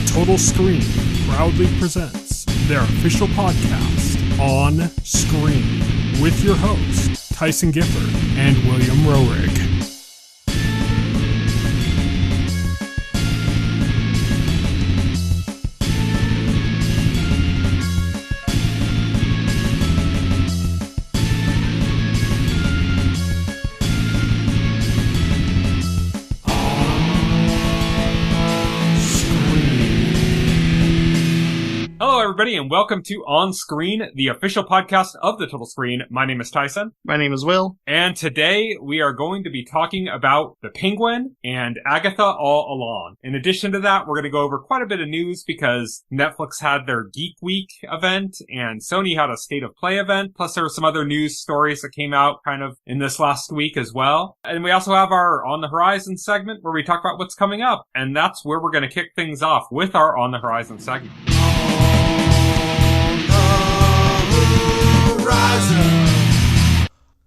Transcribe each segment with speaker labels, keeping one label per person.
Speaker 1: Total Screen proudly presents their official podcast, OnScreen, with your hosts, Tyson Gifford and William Rohrig.
Speaker 2: Everybody, and welcome to On Screen, the official podcast of the Total Screen. My name is Tyson.
Speaker 3: My name is Will.
Speaker 2: And today we are going to be talking about The Penguin and Agatha All Along. In addition to that, we're going to go over quite a bit of news because Netflix had their Geek Week event and Sony had a State of Play event. Plus there were some other news stories that came out kind of in this last week as well. And we also have our On the Horizon segment where we talk about what's coming up. And that's where we're going to kick things off with our On the Horizon segment.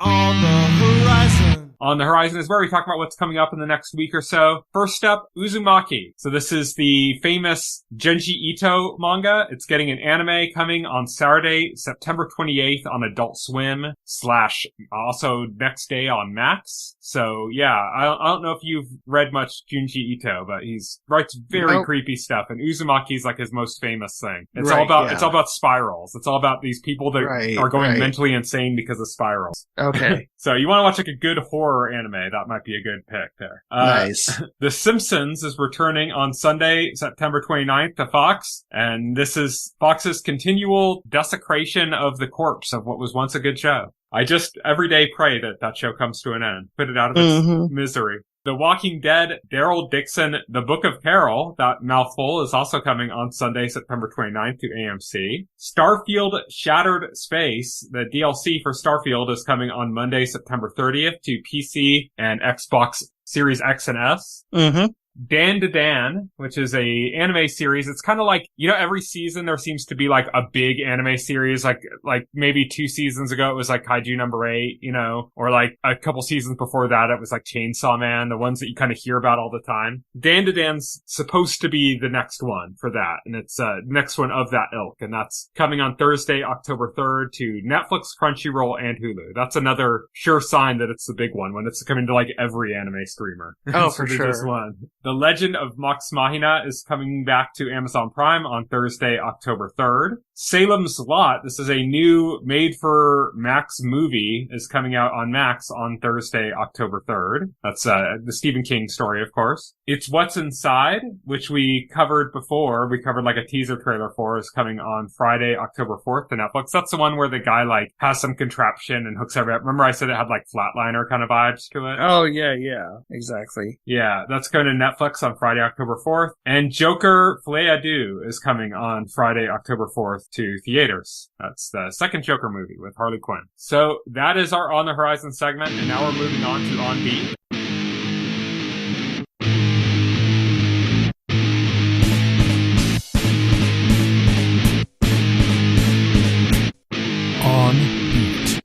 Speaker 4: On the horizon.
Speaker 2: On the Horizon is where we talk about what's coming up in the next week or so. First up, Uzumaki. So this is the famous Genji Ito manga. It's getting an anime coming on Saturday, September 28th on Adult Swim / also next day on Max. So yeah, I don't know if you've read much Junji Ito, but he's writes very creepy stuff, and Uzumaki is like his most famous thing. It's all about spirals. It's all about these people that are going mentally insane because of spirals.
Speaker 3: Okay.
Speaker 2: So you want to watch like a good horror anime, that might be a good pick there.
Speaker 3: Nice.
Speaker 2: The Simpsons is returning on Sunday, September 29th to Fox, and this is Fox's continual desecration of the corpse of what was once a good show. I just every day pray that that show comes to an end. Put it out of its misery. The Walking Dead, Daryl, Dixon, The Book of Carol, that mouthful, is also coming on Sunday, September 29th to AMC. Starfield Shattered Space, the DLC for Starfield, is coming on Monday, September 30th to PC and Xbox Series X and S. Dan to Dan, which is a anime series. It's kind of like, you know, every season there seems to be like a big anime series, like maybe 2 seasons ago it was like Kaiju number 8, you know, or like a couple seasons before that it was like Chainsaw Man, the ones that you kind of hear about all the time. Dan to Dan's supposed to be the next one for that, and it's next one of that ilk, and that's coming on Thursday, October 3rd to Netflix, Crunchyroll, and Hulu. That's another sure sign that it's the big one when it's coming to like every anime streamer.
Speaker 3: Oh, for sure.
Speaker 2: Just one. The Legend of Mox Machina is coming back to Amazon Prime on Thursday, October 3rd. Salem's Lot, this is a new made-for-Max movie, is coming out on Max on Thursday, October 3rd. That's the Stephen King story, of course. It's What's Inside, which we covered before. We covered like a teaser trailer for, is coming on Friday, October 4th to Netflix. That's the one where the guy like has some contraption and hooks everything up. Remember I said it had like Flatliner kind of vibes to it?
Speaker 3: Oh, yeah, exactly.
Speaker 2: Yeah, that's going to Netflix on Friday, October 4th. And Joker Filet Adieu is coming on Friday, October 4th to theaters. That's the second Joker movie with Harley Quinn. So that is our On the Horizon segment, and now we're moving on to On Beat.
Speaker 1: On Beat.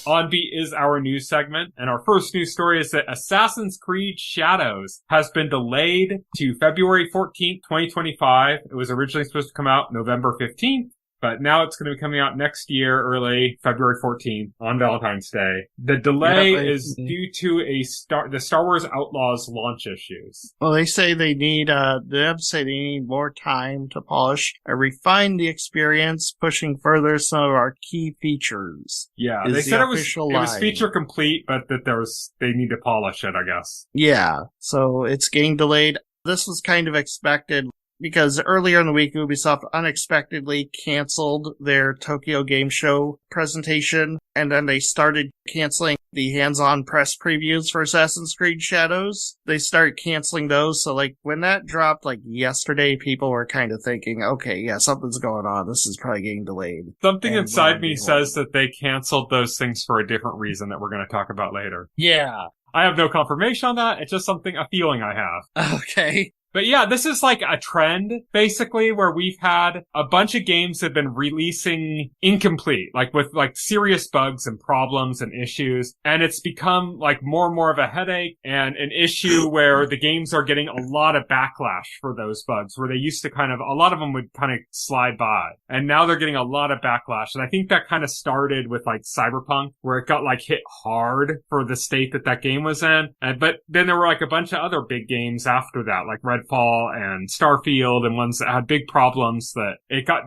Speaker 2: On Beat is our news segment, and our first news story is that Assassin's Creed Shadows has been delayed to February 14th, 2025. It was originally supposed to come out November 15th, but now it's going to be coming out next year, early February 14th, on Valentine's Day. The delay is due to the Star Wars Outlaws launch issues.
Speaker 3: Well, they say they need more time to polish and refine the experience, pushing further some of our key features.
Speaker 2: Yeah, they said it was feature complete, but that they need to polish it, I guess.
Speaker 3: Yeah, so it's getting delayed. This was kind of expected, because earlier in the week, Ubisoft unexpectedly canceled their Tokyo Game Show presentation, and then they started canceling the hands-on press previews for Assassin's Creed Shadows. They started canceling those, so like when that dropped like yesterday, people were kind of thinking, okay, yeah, something's going on. This is probably getting delayed.
Speaker 2: Something inside me says that they canceled those things for a different reason that we're going to talk about later.
Speaker 3: Yeah.
Speaker 2: I have no confirmation on that. It's just a feeling I have.
Speaker 3: Okay.
Speaker 2: But yeah, this is like a trend, basically, where we've had a bunch of games that have been releasing incomplete, like with like serious bugs and problems and issues. And it's become like more and more of a headache and an issue where the games are getting a lot of backlash for those bugs, where they used to kind of, a lot of them would kind of slide by. And now they're getting a lot of backlash. And I think that kind of started with like Cyberpunk, where it got like hit hard for the state that game was in. But then there were like a bunch of other big games after that, like Redfall and Starfield, and ones that had big problems that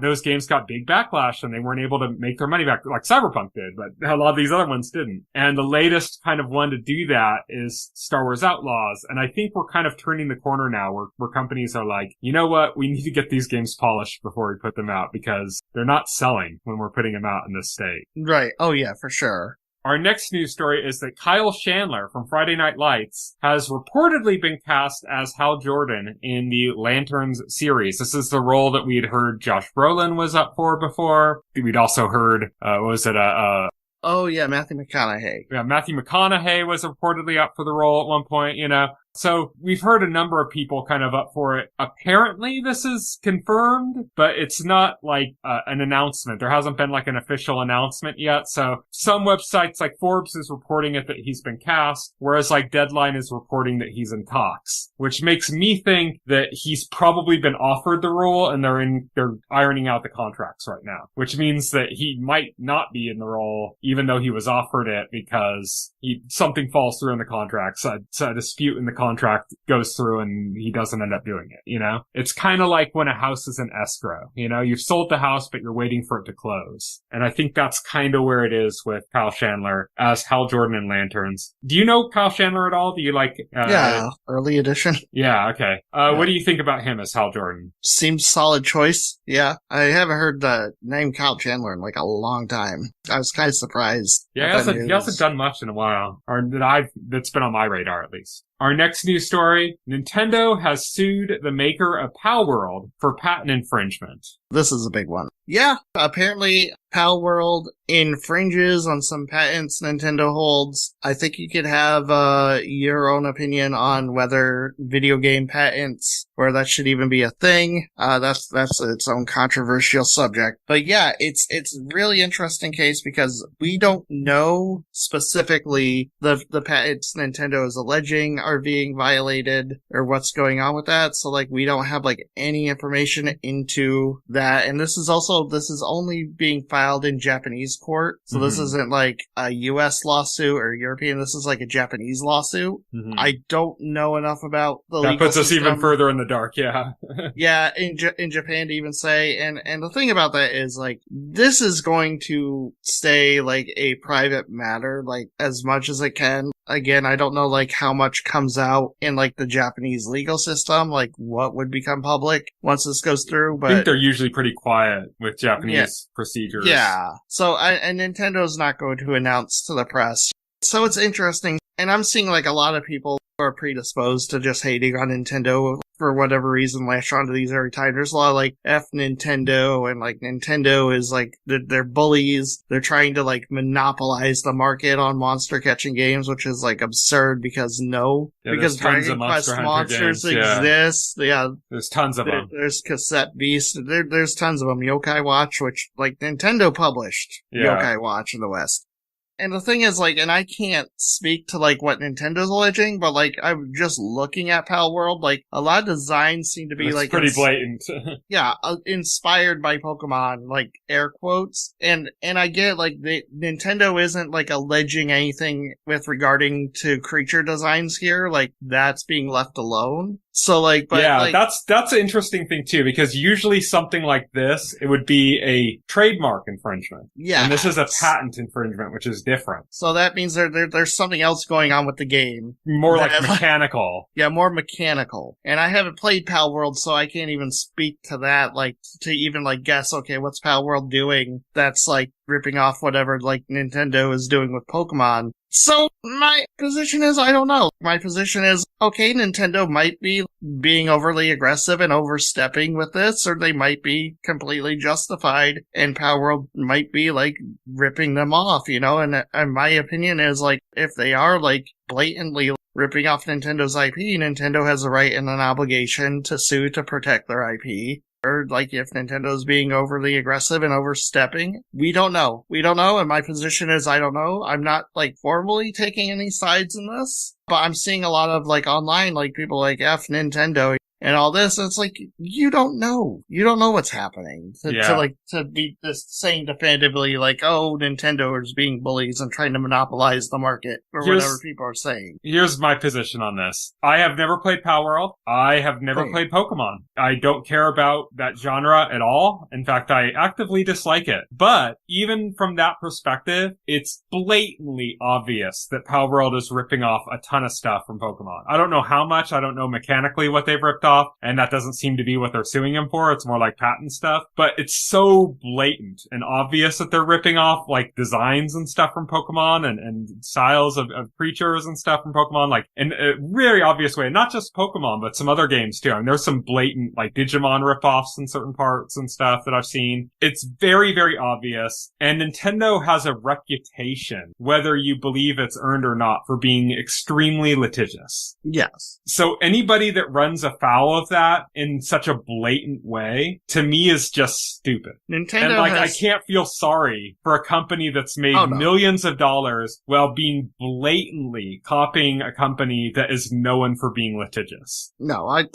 Speaker 2: those games got big backlash and they weren't able to make their money back like Cyberpunk did, but a lot of these other ones didn't. And the latest kind of one to do that is Star Wars Outlaws. And I think we're kind of turning the corner now where companies are like, you know what? We need to get these games polished before we put them out because they're not selling when we're putting them out in this state.
Speaker 3: Right. Oh yeah, for sure.
Speaker 2: Our next news story is that Kyle Chandler from Friday Night Lights has reportedly been cast as Hal Jordan in the Lanterns series. This is the role that we had heard Josh Brolin was up for before. We'd also heard,
Speaker 3: oh yeah, Matthew McConaughey.
Speaker 2: Yeah, Matthew McConaughey was reportedly up for the role at one point, you know. So we've heard a number of people kind of up for it. Apparently this is confirmed, but it's not like an announcement. There hasn't been like an official announcement yet. So some websites like Forbes is reporting it that he's been cast, whereas like Deadline is reporting that he's in talks, which makes me think that he's probably been offered the role and they're ironing out the contracts right now, which means that he might not be in the role even though he was offered it because something falls through in the contract. So a dispute in the contract goes through and he doesn't end up doing it, you know? It's kind of like when a house is in escrow, you know? You've sold the house, but you're waiting for it to close. And I think that's kind of where it is with Kyle Chandler as Hal Jordan in Lanterns. Do you know Kyle Chandler at all? Do you like...
Speaker 3: yeah, early edition.
Speaker 2: Yeah, okay. What do you think about him as Hal Jordan?
Speaker 3: Seems solid choice. Yeah. I haven't heard the name Kyle Chandler in like a long time. I was kind of surprised.
Speaker 2: Yeah, he hasn't done much in a while. Or that's been on my radar at least. Our next news story, Nintendo has sued the maker of Palworld for patent infringement.
Speaker 3: This is a big one. Yeah, apparently Palworld infringes on some patents Nintendo holds. I think you could have your own opinion on whether video game patents, or that should even be a thing. That's its own controversial subject. But yeah, it's a really interesting case because we don't know specifically the patents Nintendo is alleging are being violated or what's going on with that. So like we don't have like any information into that. And this is only being filed in Japanese court. So this isn't like a US lawsuit or European. This is like a Japanese lawsuit. I don't know enough about the legal
Speaker 2: That puts us
Speaker 3: system.
Speaker 2: even further in the dark, yeah.
Speaker 3: Yeah, in Japan to even say. And the thing about that is like, this is going to stay like a private matter, like as much as it can. Again, I don't know like how much comes out in like the Japanese legal system, like what would become public once this goes through. But
Speaker 2: I think they're usually pretty quiet with Japanese procedures.
Speaker 3: Yeah. So and Nintendo's not going to announce to the press. So it's interesting. And I'm seeing like a lot of people who are predisposed to just hating on Nintendo for whatever reason latch onto these every time. There's a lot of like F Nintendo and like Nintendo is like they're bullies. They're trying to like monopolize the market on monster catching games, which is like absurd because Dragon Quest monsters exist. Yeah.
Speaker 2: There's tons of them.
Speaker 3: There's Cassette Beast. There's tons of them. Yokai Watch, which like Nintendo published Yokai Watch in the West. And the thing is, like, and I can't speak to, like, what Nintendo's alleging, but, like, I'm just looking at Palworld, like, a lot of designs seem to be, like...
Speaker 2: pretty blatant.
Speaker 3: Yeah, inspired by Pokemon, like, air quotes. And I get, like, Nintendo isn't, like, alleging anything with regarding to creature designs here. Like, that's being left alone. So, like, but...
Speaker 2: Yeah,
Speaker 3: like,
Speaker 2: that's an interesting thing, too, because usually something like this, it would be a trademark infringement.
Speaker 3: Yeah.
Speaker 2: And this is a patent infringement, which is different.
Speaker 3: So that means there's something else going on with the game.
Speaker 2: More like mechanical.
Speaker 3: Yeah, more mechanical. And I haven't played Palworld, so I can't even speak to that, like, to even, like, guess, okay, what's Palworld doing that's, like, ripping off whatever, like, Nintendo is doing with Pokemon. So my position is, I don't know. My position is, okay, Nintendo might be being overly aggressive and overstepping with this, or they might be completely justified, and Power World might be, like, ripping them off, you know? And my opinion is, like, if they are, like, blatantly ripping off Nintendo's IP, Nintendo has a right and an obligation to sue to protect their IP. Or, like, if Nintendo's being overly aggressive and overstepping, we don't know. We don't know, and my position is I don't know. I'm not, like, formally taking any sides in this, but I'm seeing a lot of, like, online, like, people like F Nintendo and all this, and it's like, you don't know. You don't know what's happening. To be just saying definitively, like, oh, Nintendo is being bullies and trying to monopolize the market, or whatever people are saying.
Speaker 2: Here's my position on this. I have never played Power World. I have never played Pokemon. I don't care about that genre at all. In fact, I actively dislike it. But even from that perspective, it's blatantly obvious that Power World is ripping off a ton of stuff from Pokemon. I don't know how much. I don't know mechanically what they've ripped off, and that doesn't seem to be what they're suing him for. It's more like patent stuff. But it's so blatant and obvious that they're ripping off, like, designs and stuff from Pokemon and styles of creatures and stuff from Pokemon, like, in a very obvious way. Not just Pokemon, but some other games too. I mean, there's some blatant, like, Digimon ripoffs in certain parts and stuff that I've seen. It's very, very obvious. And Nintendo has a reputation, whether you believe it's earned or not, for being extremely litigious.
Speaker 3: Yes.
Speaker 2: So anybody that runs afoul of that in such a blatant way, to me, is just stupid.
Speaker 3: Nintendo
Speaker 2: I can't feel sorry for a company that's made millions of dollars while being blatantly copying a company that is known for being litigious.
Speaker 3: No,
Speaker 2: I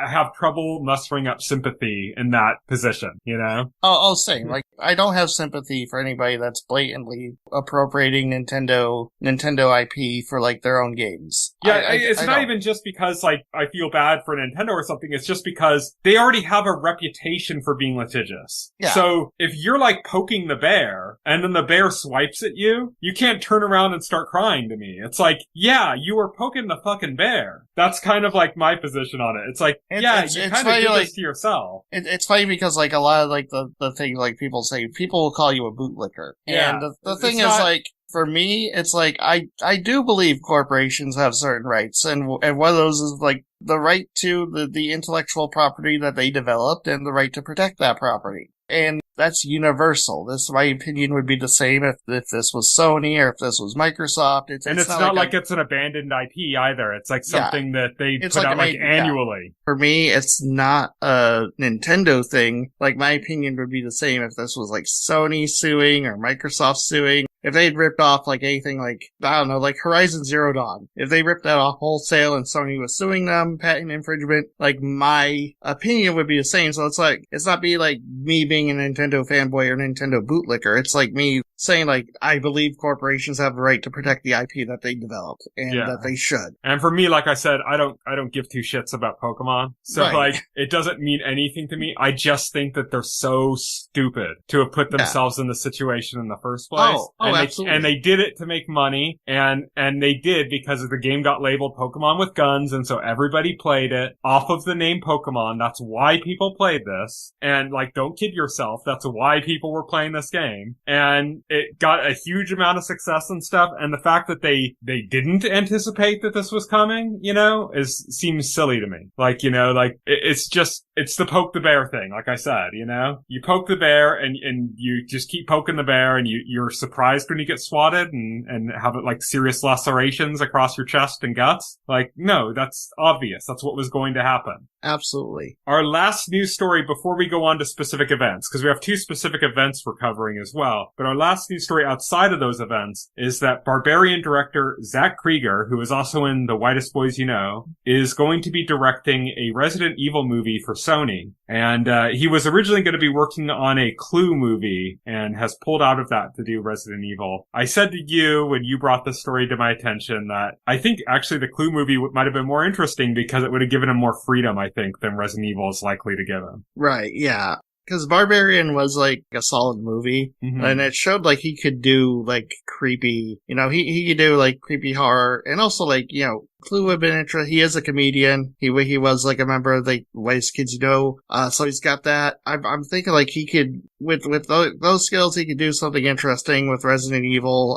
Speaker 2: have trouble mustering up sympathy in that position, you know?
Speaker 3: Same. Like, I don't have sympathy for anybody that's blatantly appropriating Nintendo IP for, like, their own games.
Speaker 2: Yeah, it's not even just because, like, I feel bad for Nintendo or something. It's just because they already have a reputation for being litigious.
Speaker 3: Yeah.
Speaker 2: So if you're, like, poking the bear and then the bear swipes at you, you can't turn around and start crying to me. It's like, yeah, you were poking the fucking bear. That's kind of, like, my position on it. It's like, you kind of did this to yourself.
Speaker 3: It's funny because, like, a lot of, like, the thing, like, people say, people will call you a bootlicker.
Speaker 2: Yeah.
Speaker 3: And the thing is, like, for me, it's like, I do believe corporations have certain rights, and one of those is, like, the right to the intellectual property that they developed and the right to protect that property. And that's universal. My opinion would be the same if this was Sony or if this was Microsoft. It's
Speaker 2: not like it's an abandoned IP either. It's like something that they put out annually.
Speaker 3: Yeah. For me, it's not a Nintendo thing. Like, my opinion would be the same if this was like Sony suing or Microsoft suing. If they'd ripped off, like, anything like, I don't know, like Horizon Zero Dawn. If they ripped that off wholesale and Sony was suing them, patent infringement, like, my opinion would be the same. So it's like, it's not like me being a Nintendo fanboy or Nintendo bootlicker. It's like me saying, like, I believe corporations have the right to protect the IP that they developed, and that they should.
Speaker 2: And for me, like I said, I don't give two shits about Pokemon. So, like, it doesn't mean anything to me. I just think that they're so stupid to have put themselves in the situation in the first place.
Speaker 3: Absolutely.
Speaker 2: And they did it to make money, and they did because the game got labeled Pokemon with guns, and so everybody played it off of the name Pokemon. That's why people played this. And, like, don't kid yourself. That's why people were playing this game. And it got a huge amount of success and stuff, and the fact that they didn't anticipate that this was coming, you know, seems silly to me. Like, you know, like, it's the poke the bear thing, like I said, you know? You poke the bear, and you just keep poking the bear, and you're surprised when you get swatted and have it, like, serious lacerations across your chest and guts. Like, no, that's obvious. That's what was going to happen.
Speaker 3: Absolutely.
Speaker 2: Our last news story before we go on to specific events, because we have two specific events we're covering as well, but our last news story outside of those events is that Barbarian director Zach Krieger, who is also in The Whitest Boys You Know, is going to be directing a Resident Evil movie for Sony. And he was originally going to be working on a Clue movie and has pulled out of that to do Resident Evil. I said to you when you brought this story to my attention that I think actually the Clue movie might have been more interesting because it would have given him more freedom, I think, than Resident Evil is likely to give him.
Speaker 3: Right, yeah. because Barbarian was like a solid movie, and it showed like he could do like creepy, he could do like creepy horror, and also like, Clue would have been interesting. He is a comedian. He was like a member of the Ways Kids Know. So he's got that. I'm thinking like he could, with those skills, he could do something interesting with Resident Evil,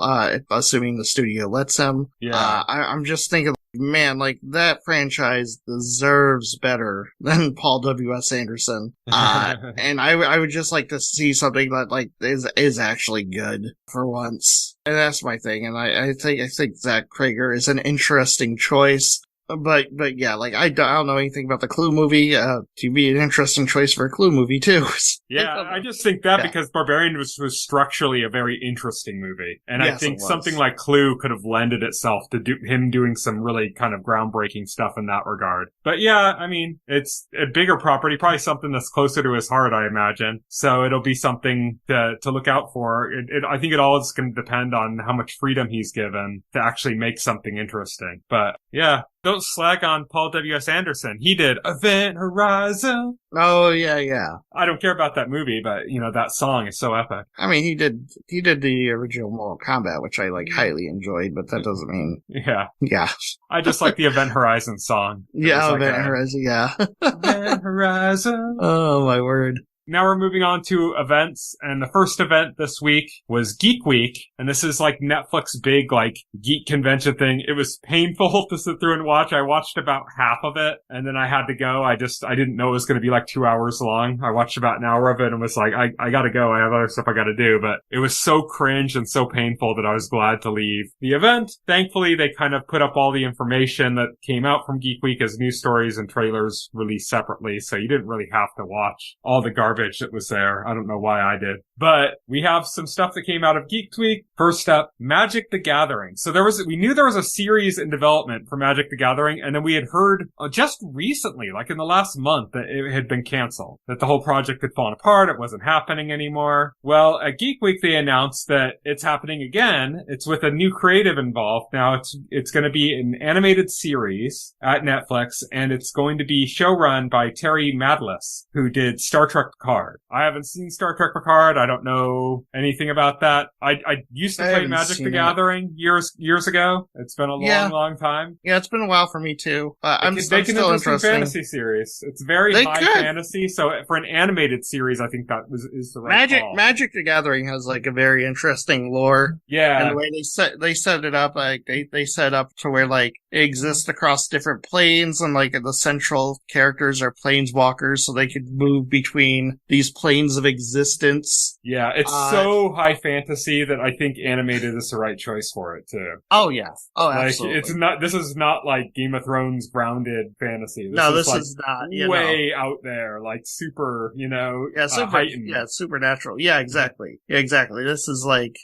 Speaker 3: assuming the studio lets him.
Speaker 2: Yeah.
Speaker 3: I'm just thinking, man, like that franchise deserves better than Paul W.S. Anderson. And I would just like to see something that like is actually good for once. And that's my thing. And I think Zach Krager is an interesting choice. But yeah, like I don't know anything about the Clue movie. To be an interesting choice for a Clue movie too.
Speaker 2: Yeah, I just think that because Barbarian was structurally a very interesting movie, and
Speaker 3: yes,
Speaker 2: I think something like Clue could have lended itself to him doing some really kind of groundbreaking stuff in that regard. But yeah, I mean, it's a bigger property, probably something that's closer to his heart, I imagine. So it'll be something to look out for. I think it all is going to depend on how much freedom he's given to actually make something interesting. But yeah. Don't slag on Paul W.S. Anderson. He did Event Horizon.
Speaker 3: Oh, yeah.
Speaker 2: I don't care about that movie, but, that song is so epic.
Speaker 3: I mean, he did the original Mortal Kombat, which I, like, highly enjoyed, but that doesn't mean...
Speaker 2: Yeah.
Speaker 3: Yeah.
Speaker 2: I just like the Event Horizon song.
Speaker 3: Yeah, Event Horizon, yeah.
Speaker 2: Event Horizon.
Speaker 3: Oh, my word.
Speaker 2: Now we're moving on to events, and the first event this week was Geek Week, and this is like Netflix big, like, geek convention thing. It was painful to sit through and watch. I watched about half of it, and then I had to go. I didn't know it was going to be like 2 hours long. I watched about an hour of it and was like, I gotta go. I have other stuff I gotta do, but it was so cringe and so painful that I was glad to leave the event. Thankfully, they kind of put up all the information that came out from Geek Week as news stories and trailers released separately, so you didn't really have to watch all the garbage that was there. I don't know why I did. But we have some stuff that came out of Geek Week. First up, Magic the Gathering. So we knew there was a series in development for Magic the Gathering, and then we had heard just recently, like in the last month, that it had been canceled, that the whole project had fallen apart, it wasn't happening anymore. Well, at Geek Week they announced that it's happening again. It's with a new creative involved. Now it's going to be an animated series at Netflix, and it's going to be showrun by Terry Madless, who did Star Trek Picard. I haven't seen Star Trek Picard. I don't know anything about that. I used to play Magic the Gathering years ago. It's been a long time.
Speaker 3: Yeah, it's been a while for me too.
Speaker 2: I'm still interesting fantasy series. It's very high fantasy, so for an animated series, I think that is the right call.
Speaker 3: Magic the Gathering has like a very interesting lore.
Speaker 2: Yeah,
Speaker 3: and the way they set it up, like they set up to where like it exists across different planes, and like the central characters are planeswalkers, so they could move between these planes of existence.
Speaker 2: Yeah, it's so high fantasy that I think animated is the right choice for it too.
Speaker 3: Oh yeah. Oh,
Speaker 2: like,
Speaker 3: absolutely.
Speaker 2: This is not like Game of Thrones grounded fantasy.
Speaker 3: This is not
Speaker 2: way out there, like super, heightened.
Speaker 3: Yeah, supernatural. Yeah, exactly. Yeah, exactly. This is like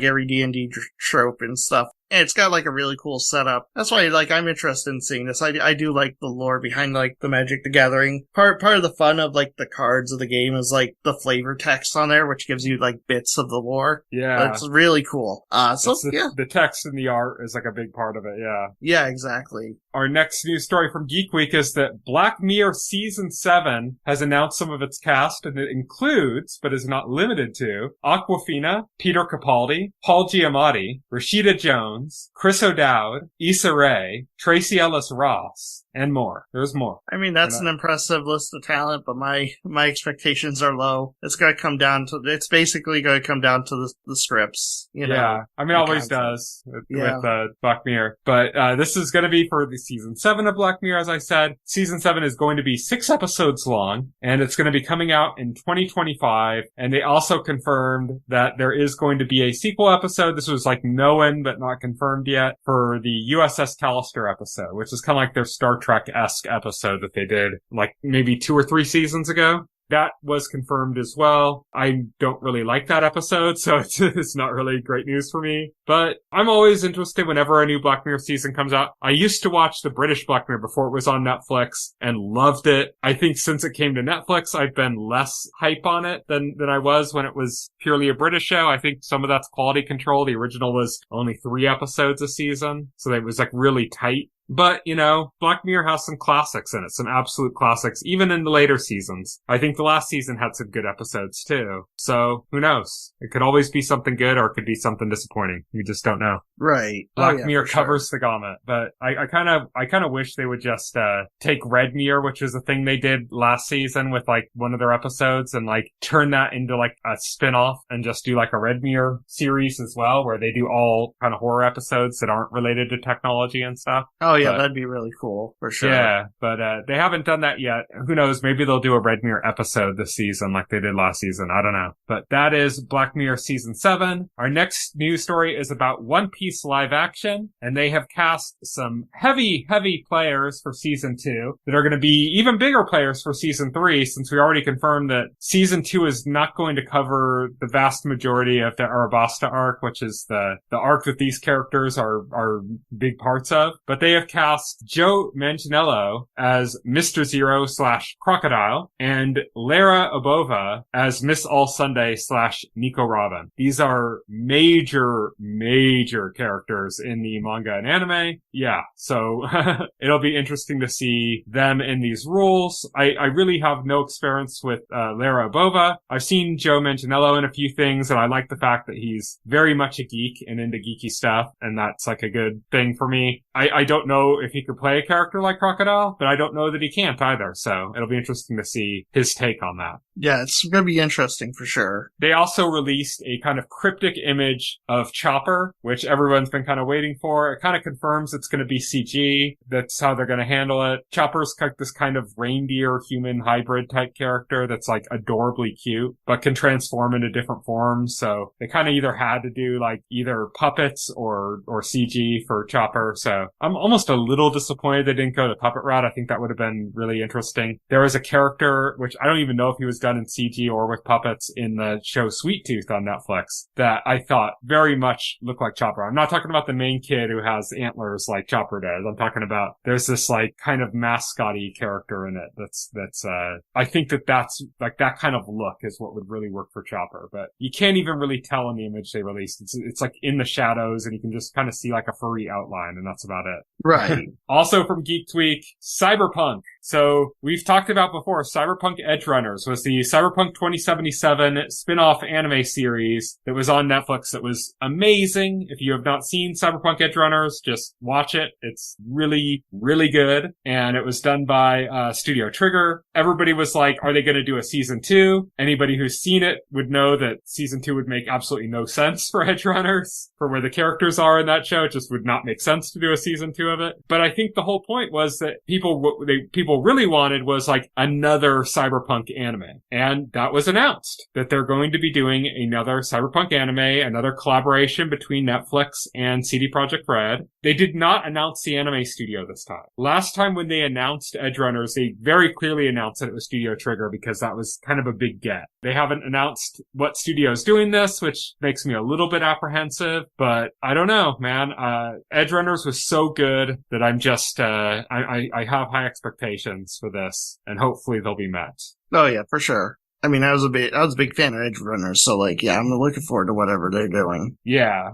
Speaker 3: every D&D trope and stuff. And it's got like a really cool setup. That's why like I'm interested in seeing this. I do like the lore behind like the Magic the Gathering. Part of the fun of like the cards of the game is like the flavor text on there, which gives you like bits of the lore.
Speaker 2: Yeah.
Speaker 3: That's really cool.
Speaker 2: The text and the art is like a big part of it, yeah.
Speaker 3: Yeah, exactly.
Speaker 2: Our next news story from Geek Week is that Black Mirror Season 7 has announced some of its cast, and it includes, but is not limited to, Awkwafina, Peter Capaldi, Paul Giamatti, Rashida Jones, Chris O'Dowd, Issa Rae, Tracy Ellis Ross, and more. There's more.
Speaker 3: I mean, that's an impressive list of talent, but my expectations are low. It's basically going to come down to the scripts,
Speaker 2: Yeah. I mean, it always does with Black Mirror. But, this is going to be for the season 7 of Black Mirror, as I said. Season 7 is going to be 6 episodes long, and it's going to be coming out in 2025. And they also confirmed that there is going to be a sequel episode. This was like known, but not confirmed yet, for the USS Callister episode, which is kind of like their Star Trek-esque episode that they did like maybe 2 or 3 seasons ago. That was confirmed as well. I don't really like that episode, so it's not really great news for me. But I'm always interested whenever a new Black Mirror season comes out. I used to watch the British Black Mirror before it was on Netflix and loved it. I think since it came to Netflix, I've been less hype on it than I was when it was purely a British show. I think some of that's quality control. The original was only 3 episodes a season, so it was like really tight. But, Black Mirror has some classics in it, some absolute classics, even in the later seasons. I think the last season had some good episodes too. So, who knows? It could always be something good or it could be something disappointing. You just don't know.
Speaker 3: Right.
Speaker 2: Black Mirror covers the gamut, but I kind of wish they would just, take Red Mirror, which is a thing they did last season with like one of their episodes and like turn that into like a spin-off and just do like a Red Mirror series as well, where they do all kind of horror episodes that aren't related to technology and stuff.
Speaker 3: Oh yeah, that'd be really cool for sure.
Speaker 2: Yeah, but they haven't done that yet. Who knows? Maybe they'll do a Red Mirror episode this season like they did last season. I don't know. But that is Black Mirror season 7. Our next news story is about One Piece live action, and they have cast some heavy players for season 2 that are going to be even bigger players for season 3, since we already confirmed that season 2 is not going to cover the vast majority of the Arabasta arc, which is the arc that these characters are big parts of. But they have cast Joe Manganiello as Mr. Zero / Crocodile and Lara Obova as Miss All Sunday / Nico Robin. These are major characters in the manga and anime. Yeah, so it'll be interesting to see them in these roles. I really have no experience with Lara Obova. I've seen Joe Manganiello in a few things, and I like the fact that he's very much a geek and into geeky stuff, and that's like a good thing for me. I don't know if he could play a character like Crocodile, but I don't know that he can't either, so it'll be interesting to see his take on that.
Speaker 3: Yeah, it's going to be interesting for sure.
Speaker 2: They also released a kind of cryptic image of Chopper, which everyone's been kind of waiting for. It kind of confirms it's going to be CG. That's how they're going to handle it. Chopper's like this kind of reindeer human hybrid type character that's like adorably cute, but can transform into different forms. So they kind of either had to do like either puppets or CG for Chopper. So I'm almost a little disappointed they didn't go the puppet route. I think that would have been really interesting. There was a character, which I don't even know if he was done in CG or with puppets, in the show Sweet Tooth on Netflix, that I thought very much looked like Chopper. I'm not talking about the main kid who has antlers like Chopper does. I'm talking about there's this like kind of mascot-y character in it that's I think that's like that kind of look is what would really work for Chopper, but you can't even really tell in the image they released. It's like in the shadows and you can just kind of see like a furry outline, and that's about it.
Speaker 3: Right.
Speaker 2: Also from Geek Tweak, Cyberpunk. So we've talked about before, Cyberpunk Edge Runners was the Cyberpunk 2077 spin-off anime series that was on Netflix that was amazing. If you have not seen Cyberpunk Edge Runners, just watch it. It's really, really good. And it was done by Studio Trigger. Everybody was like, are they going to do a season 2? Anybody who's seen it would know that season 2 would make absolutely no sense for Edge Runners. For where the characters are in that show, it just would not make sense to do a season 2 of it. But I think the whole point was that people really wanted was like another Cyberpunk anime. And that was announced, that they're going to be doing another Cyberpunk anime, another collaboration between Netflix and CD Projekt Red. They did not announce the anime studio this time. Last time when they announced Edge Runners, they very clearly announced that it was Studio Trigger because that was kind of a big get. They haven't announced what studio is doing this, which makes me a little bit apprehensive, but I don't know, man. Edge Runners was so good that I'm just, I have high expectations for this, and hopefully they'll be met.
Speaker 3: Oh yeah, for sure. I mean, I was a big fan of Edge Runners, so like, yeah, I'm looking forward to whatever they're doing.
Speaker 2: Yeah.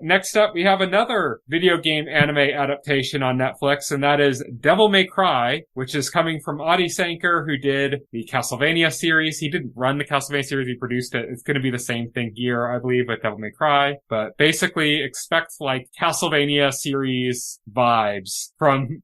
Speaker 2: Next up, we have another video game anime adaptation on Netflix, and that is Devil May Cry, which is coming from Adi Shankar, who did the Castlevania series. He didn't run the Castlevania series, he produced it. It's going to be the same thing here, I believe, with Devil May Cry, but basically expect like Castlevania series vibes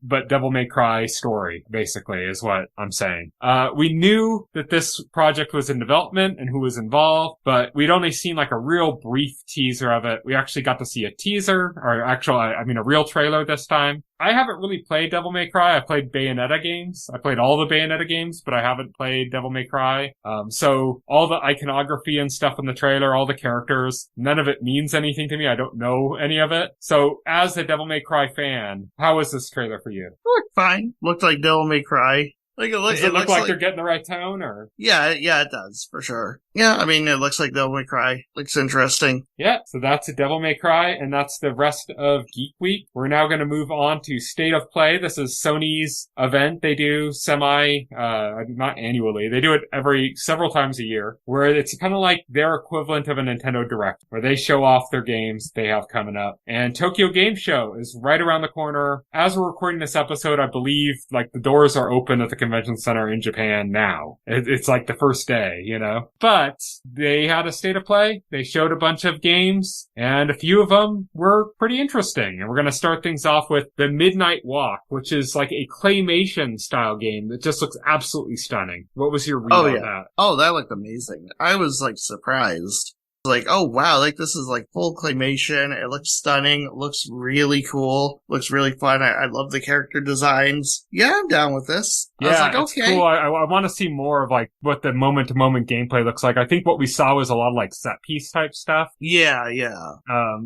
Speaker 2: but Devil May Cry story, basically, is what I'm saying. We knew that this project was in development and who was involved, but we'd only seen like a real brief teaser of it. We actually got to see a teaser, or a real trailer this time. I haven't really played Devil May Cry. I played Bayonetta games. I played all the Bayonetta games, but I haven't played Devil May Cry. So all the iconography and stuff in the trailer, all the characters, none of it means anything to me. I don't know any of it. So as a Devil May Cry fan, how was this trailer for you?
Speaker 3: Looked fine. Looked like Devil May Cry.
Speaker 2: Does it look like they're getting the right tone, or?
Speaker 3: Yeah, it does, for sure. Yeah, I mean, it looks like Devil May Cry. Looks interesting.
Speaker 2: Yeah, so that's a Devil May Cry, and that's the rest of Geek Week. We're now going to move on to State of Play. This is Sony's event. They do not annually. They do it several times a year, where it's kind of like their equivalent of a Nintendo Direct, where they show off their games they have coming up. And Tokyo Game Show is right around the corner. As we're recording this episode, I believe, like, the doors are open at the convention center in Japan now. It's like the first day, you know? But they had a State of Play. They showed a bunch of games, and a few of them were pretty interesting. And we're going to start things off with The Midnight Walk, which is like a claymation style game that just looks absolutely stunning. What was your read on that?
Speaker 3: Oh, that looked amazing. I was, like, surprised. Like, oh wow, like this is like full claymation. It looks stunning. It looks really cool. Looks really fun. I love the character designs. Yeah, I'm down with this.
Speaker 2: Yeah,
Speaker 3: I was like,
Speaker 2: it's cool. I want to see more of like what the moment to moment gameplay looks like. I think what we saw was a lot of like set piece type stuff.
Speaker 3: Yeah.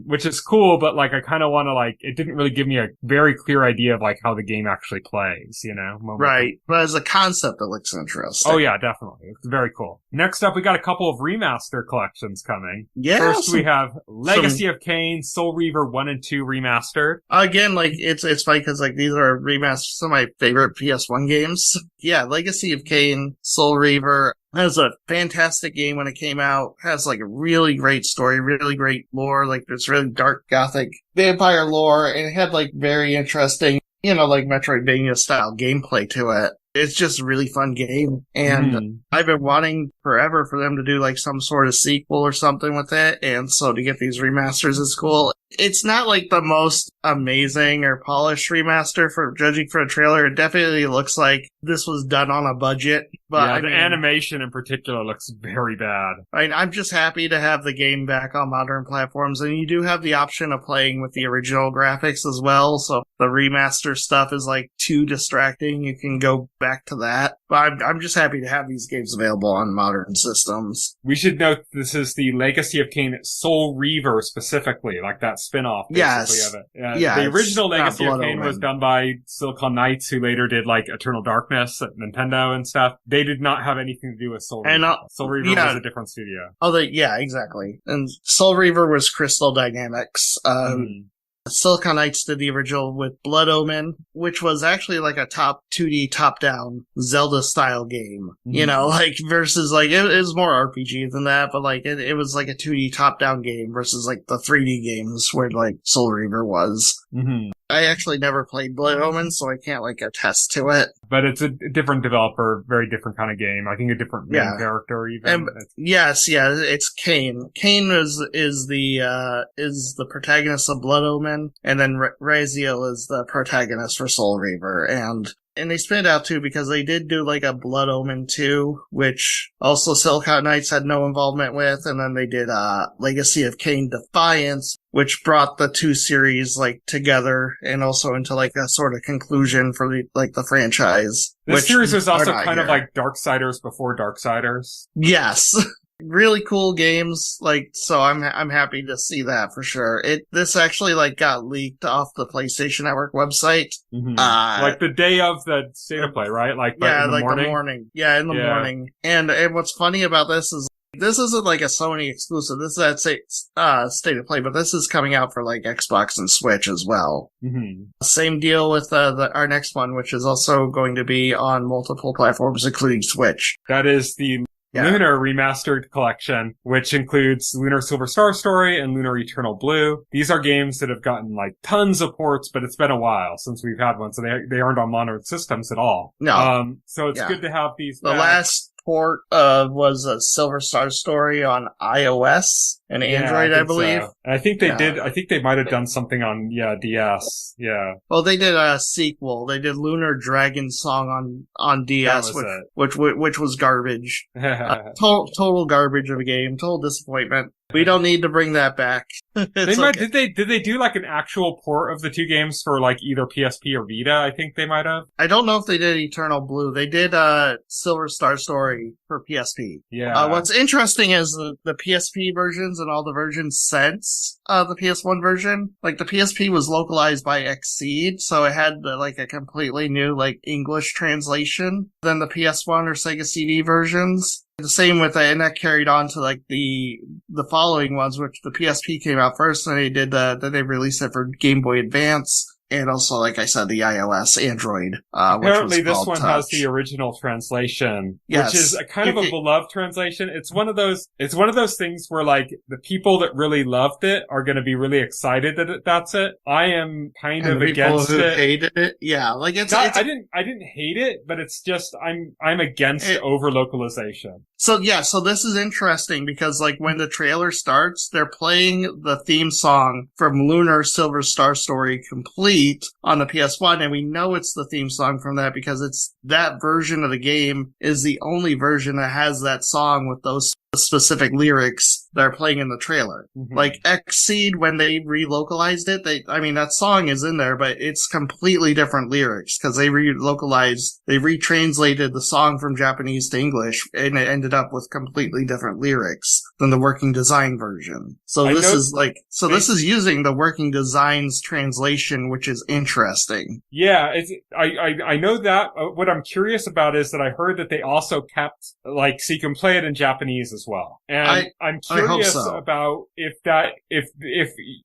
Speaker 2: Which is cool, but like I kind of want to like, it didn't really give me a very clear idea of like how the game actually plays, you know?
Speaker 3: Right. But as a concept, it looks interesting.
Speaker 2: Oh yeah, definitely. It's very cool. Next up, we got a couple of remaster collections coming.
Speaker 3: Yeah.
Speaker 2: First, we have Legacy of Kain, Soul Reaver 1 and 2 remastered.
Speaker 3: Again, like, it's funny because, like, these are remasters, some of my favorite PS1 games. Yeah, Legacy of Kain, Soul Reaver. That was a fantastic game when it came out. Has, like, a really great story, really great lore. Like, there's really dark gothic vampire lore, and it had, like, very interesting, you know, like, Metroidvania-style gameplay to it. It's just a really fun game, and I've been wanting forever for them to do like some sort of sequel or something with it, and so to get these remasters is cool. It's not like the most amazing or polished remaster for judging from a trailer. It definitely looks like this was done on a budget, but
Speaker 2: yeah, the animation in particular looks very bad.
Speaker 3: I'm just happy to have the game back on modern platforms, and you do have the option of playing with the original graphics as well, so the remaster stuff is like too distracting. You can go back to that. But I'm just happy to have these games available on modern systems.
Speaker 2: We should note this is the Legacy of Kain Soul Reaver specifically, like that spin-off basically of it.
Speaker 3: Yeah,
Speaker 2: the original Legacy of Kain was done by Silicon Knights, who later did like Eternal Darkness at Nintendo and stuff. They did not have anything to do with Soul Reaver. Soul Reaver was a different studio.
Speaker 3: Yeah, exactly. And Soul Reaver was Crystal Dynamics. Silicon Knights did the original with Blood Omen, which was actually like a 2D top-down Zelda-style game. You know, like, versus, like, it was more RPG than that, but, like, it was like a 2D top-down game versus, like, the 3D games where, like, Soul Reaver was. I actually never played Blood Omen, so I can't, like, attest to it.
Speaker 2: But it's a different developer, very different kind of game. I think a different main character even.
Speaker 3: It's Kain. Kain is the protagonist of Blood Omen, and then Raziel is the protagonist for Soul Reaver, and they spin it out too because they did do like a Blood Omen 2, which also Silicon Knights had no involvement with, and then they did Legacy of Kain Defiance, which brought the two series like together and also into like a sort of conclusion for the franchise.
Speaker 2: This series was also kind of like Darksiders before Darksiders.
Speaker 3: Yes. Really cool games, like, so I'm happy to see that for sure. This actually like got leaked off the PlayStation Network website.
Speaker 2: Like the day of the State of Play, right? Like,
Speaker 3: yeah,
Speaker 2: in the morning.
Speaker 3: Yeah, in the morning. And what's funny about this is this isn't like a Sony exclusive. This is at State of Play, but this is coming out for like Xbox and Switch as well. Same deal with our next one, which is also going to be on multiple platforms, including Switch.
Speaker 2: That is the Lunar Remastered Collection, which includes Lunar Silver Star Story and Lunar Eternal Blue. These are games that have gotten like tons of ports, but it's been a while since we've had one, so they aren't on modern systems at all.
Speaker 3: No.
Speaker 2: So it's good to have these
Speaker 3: back. The last port was a Silver Star Story on iOS and Android, I believe.
Speaker 2: So. And I think they did. I think they might have done something on DS. Yeah.
Speaker 3: Well, they did a sequel. They did Lunar Dragon Song on DS, which was garbage. Total garbage of a game. Total disappointment. We don't need to bring that back.
Speaker 2: Did they do like an actual port of the two games for like either PSP or Vita? I think they might have.
Speaker 3: I don't know if they did Eternal Blue. They did Silver Star Story for PSP.
Speaker 2: Yeah.
Speaker 3: What's interesting is the PSP versions and all the versions since the PS1 version. Like the PSP was localized by Exceed, so it had like a completely new like English translation than the PS1 or Sega CD versions. The same with and that carried on to like the following ones, which the PSP came out first, and then they released it for Game Boy Advance. And also, like I said, the iOS, Android.
Speaker 2: Apparently, this one
Speaker 3: Touch.
Speaker 2: has the original translation,
Speaker 3: yes.
Speaker 2: Which is a kind of a beloved translation. It's one of those things where, like, the people that really loved it are going to be really excited that that's it. I am kind of against
Speaker 3: people who
Speaker 2: it.
Speaker 3: Hated it, yeah, like I
Speaker 2: didn't hate it, but it's just I'm against over localization.
Speaker 3: So this is interesting because, like, when the trailer starts, they're playing the theme song from Lunar Silver Star Story Complete on the PS1, and we know it's the theme song from that because it's that version of the game is the only version that has that song with those specific lyrics that are playing in the trailer. Mm-hmm. Like Exceed, when they relocalized it, that song is in there, but it's completely different lyrics because they retranslated the song from Japanese to English, and it ended up with completely different lyrics than the Working Design version. So this is using the Working Designs translation, which is interesting.
Speaker 2: Yeah, I know that. What I'm curious about is that I heard that they also kept, like, so you can play it in Japanese as well. And I'm curious about if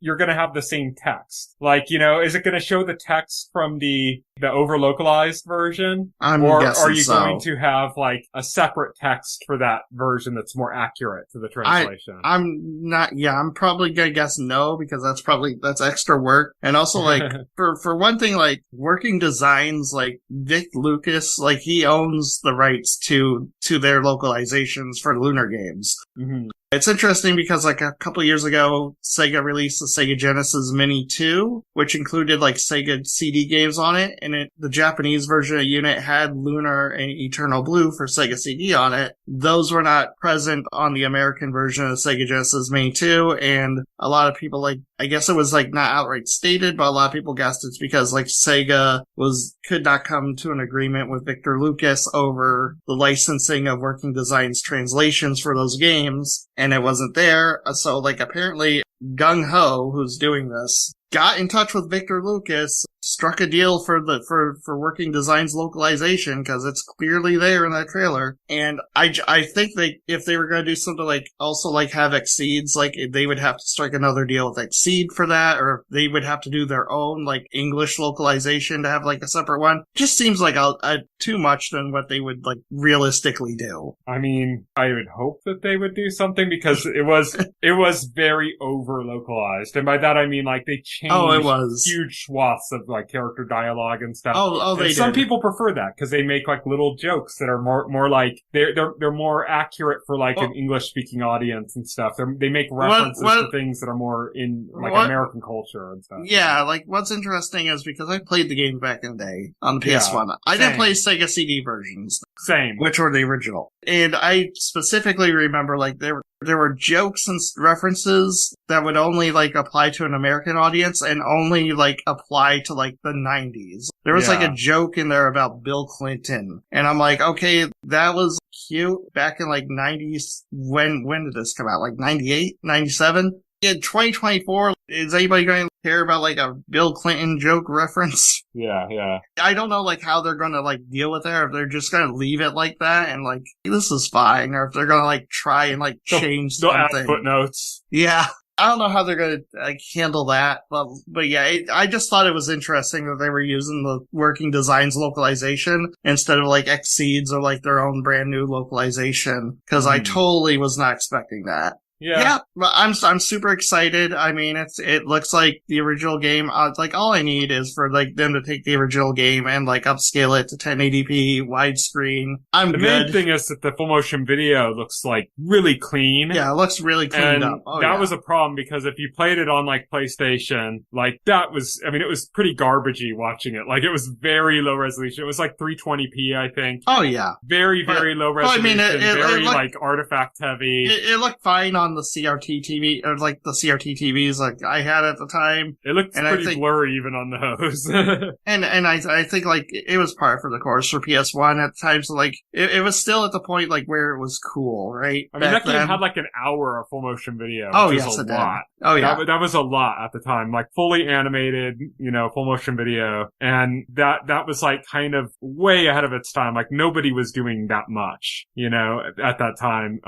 Speaker 2: you're going to have the same text. Like, is it going to show the text from the over localized version? Or are you going to have like a separate text for that version that's more accurate to the translation?
Speaker 3: I'm probably going to guess no, because that's extra work. And also, like, for one thing, like, Working Designs, like, Vic Lucas, like, he owns the rights to their localizations for Lunar games. Mm-hmm. It's interesting because, like, a couple years ago, Sega released the Sega Genesis Mini 2, which included, like, Sega CD games on it, and the Japanese version of Unit had Lunar and Eternal Blue for Sega CD on it. Those were not present on the American version of Sega Genesis Mini 2, and a lot of people, like, I guess it was, like, not outright stated, but a lot of people guessed it's because, like, Sega could not come to an agreement with Victor Lucas over the licensing of Working Designs translations for those games, and it wasn't there. So, like, apparently Gung Ho, who's doing this, got in touch with Victor Lucas, struck a deal for Working Designs localization, because it's clearly there in that trailer. And I think if they were going to do something like, also like have Exceeds, like, they would have to strike another deal with Exceed for that, or they would have to do their own, like, English localization to have, like, a separate one. Just seems like too much than what they would, like, realistically do.
Speaker 2: I mean, I would hope that they would do something, because it was very over localized. And by that I mean, like, they changed huge swaths of, like, character dialogue and stuff. Some people prefer that because they make, like, little jokes that are more like they're more accurate for, like, an English speaking audience and stuff. They make references to things that are more in, like, American culture and stuff.
Speaker 3: Yeah, like, what's interesting is because I played the game back in the day on the PS1. Yeah, I didn't play Sega CD versions.
Speaker 2: Same.
Speaker 3: Which were the original. And I specifically remember, like, there were jokes and references that would only, like, apply to an American audience and only, like, apply to, like, the 90s. There was, like, a joke in there about Bill Clinton. And I'm like, okay, that was cute back in, like, 90s. When did this come out? Like, 98? 97? In 2024, is anybody going to care about, like, a Bill Clinton joke reference?
Speaker 2: Yeah.
Speaker 3: I don't know, like, how they're going to, like, deal with it, or if they're just going to leave it like that and, like, this is fine, or if they're going to, like, try and, like, change something.
Speaker 2: Add footnotes.
Speaker 3: Yeah. I don't know how they're going to, like, handle that, but yeah, I just thought it was interesting that they were using the Working Designs localization instead of, like, Exceeds or, like, their own brand new localization, because I totally was not expecting that. Yeah, but I'm super excited. I mean, it looks like the original game. Like, all I need is for, like, them to take the original game and, like, upscale it to 1080p widescreen. The
Speaker 2: main thing is that the full motion video looks, like, really clean.
Speaker 3: Yeah, it looks really cleaned up.
Speaker 2: That was a problem, because if you played it on, like, PlayStation, like, it was pretty garbagey watching it. Like, it was very low resolution. It was like 320p, I think.
Speaker 3: Oh yeah,
Speaker 2: very low resolution.
Speaker 3: I mean,
Speaker 2: it looked, like, artifact heavy.
Speaker 3: It looked fine on on the CRT TV, or like the CRT TVs like I had at the time.
Speaker 2: It looked
Speaker 3: And
Speaker 2: pretty blurry even on those.
Speaker 3: And I think like it was par for the course for PS1 at the time, so like it was still at the point like where it was cool, right?
Speaker 2: I mean, that game had like an hour of full motion video.
Speaker 3: Oh,
Speaker 2: which
Speaker 3: yes,
Speaker 2: was
Speaker 3: it
Speaker 2: a lot.
Speaker 3: did. Oh, yeah.
Speaker 2: That was a lot at the time. Like fully animated, full motion video. And that was like kind of way ahead of its time. Like nobody was doing that much, at that time.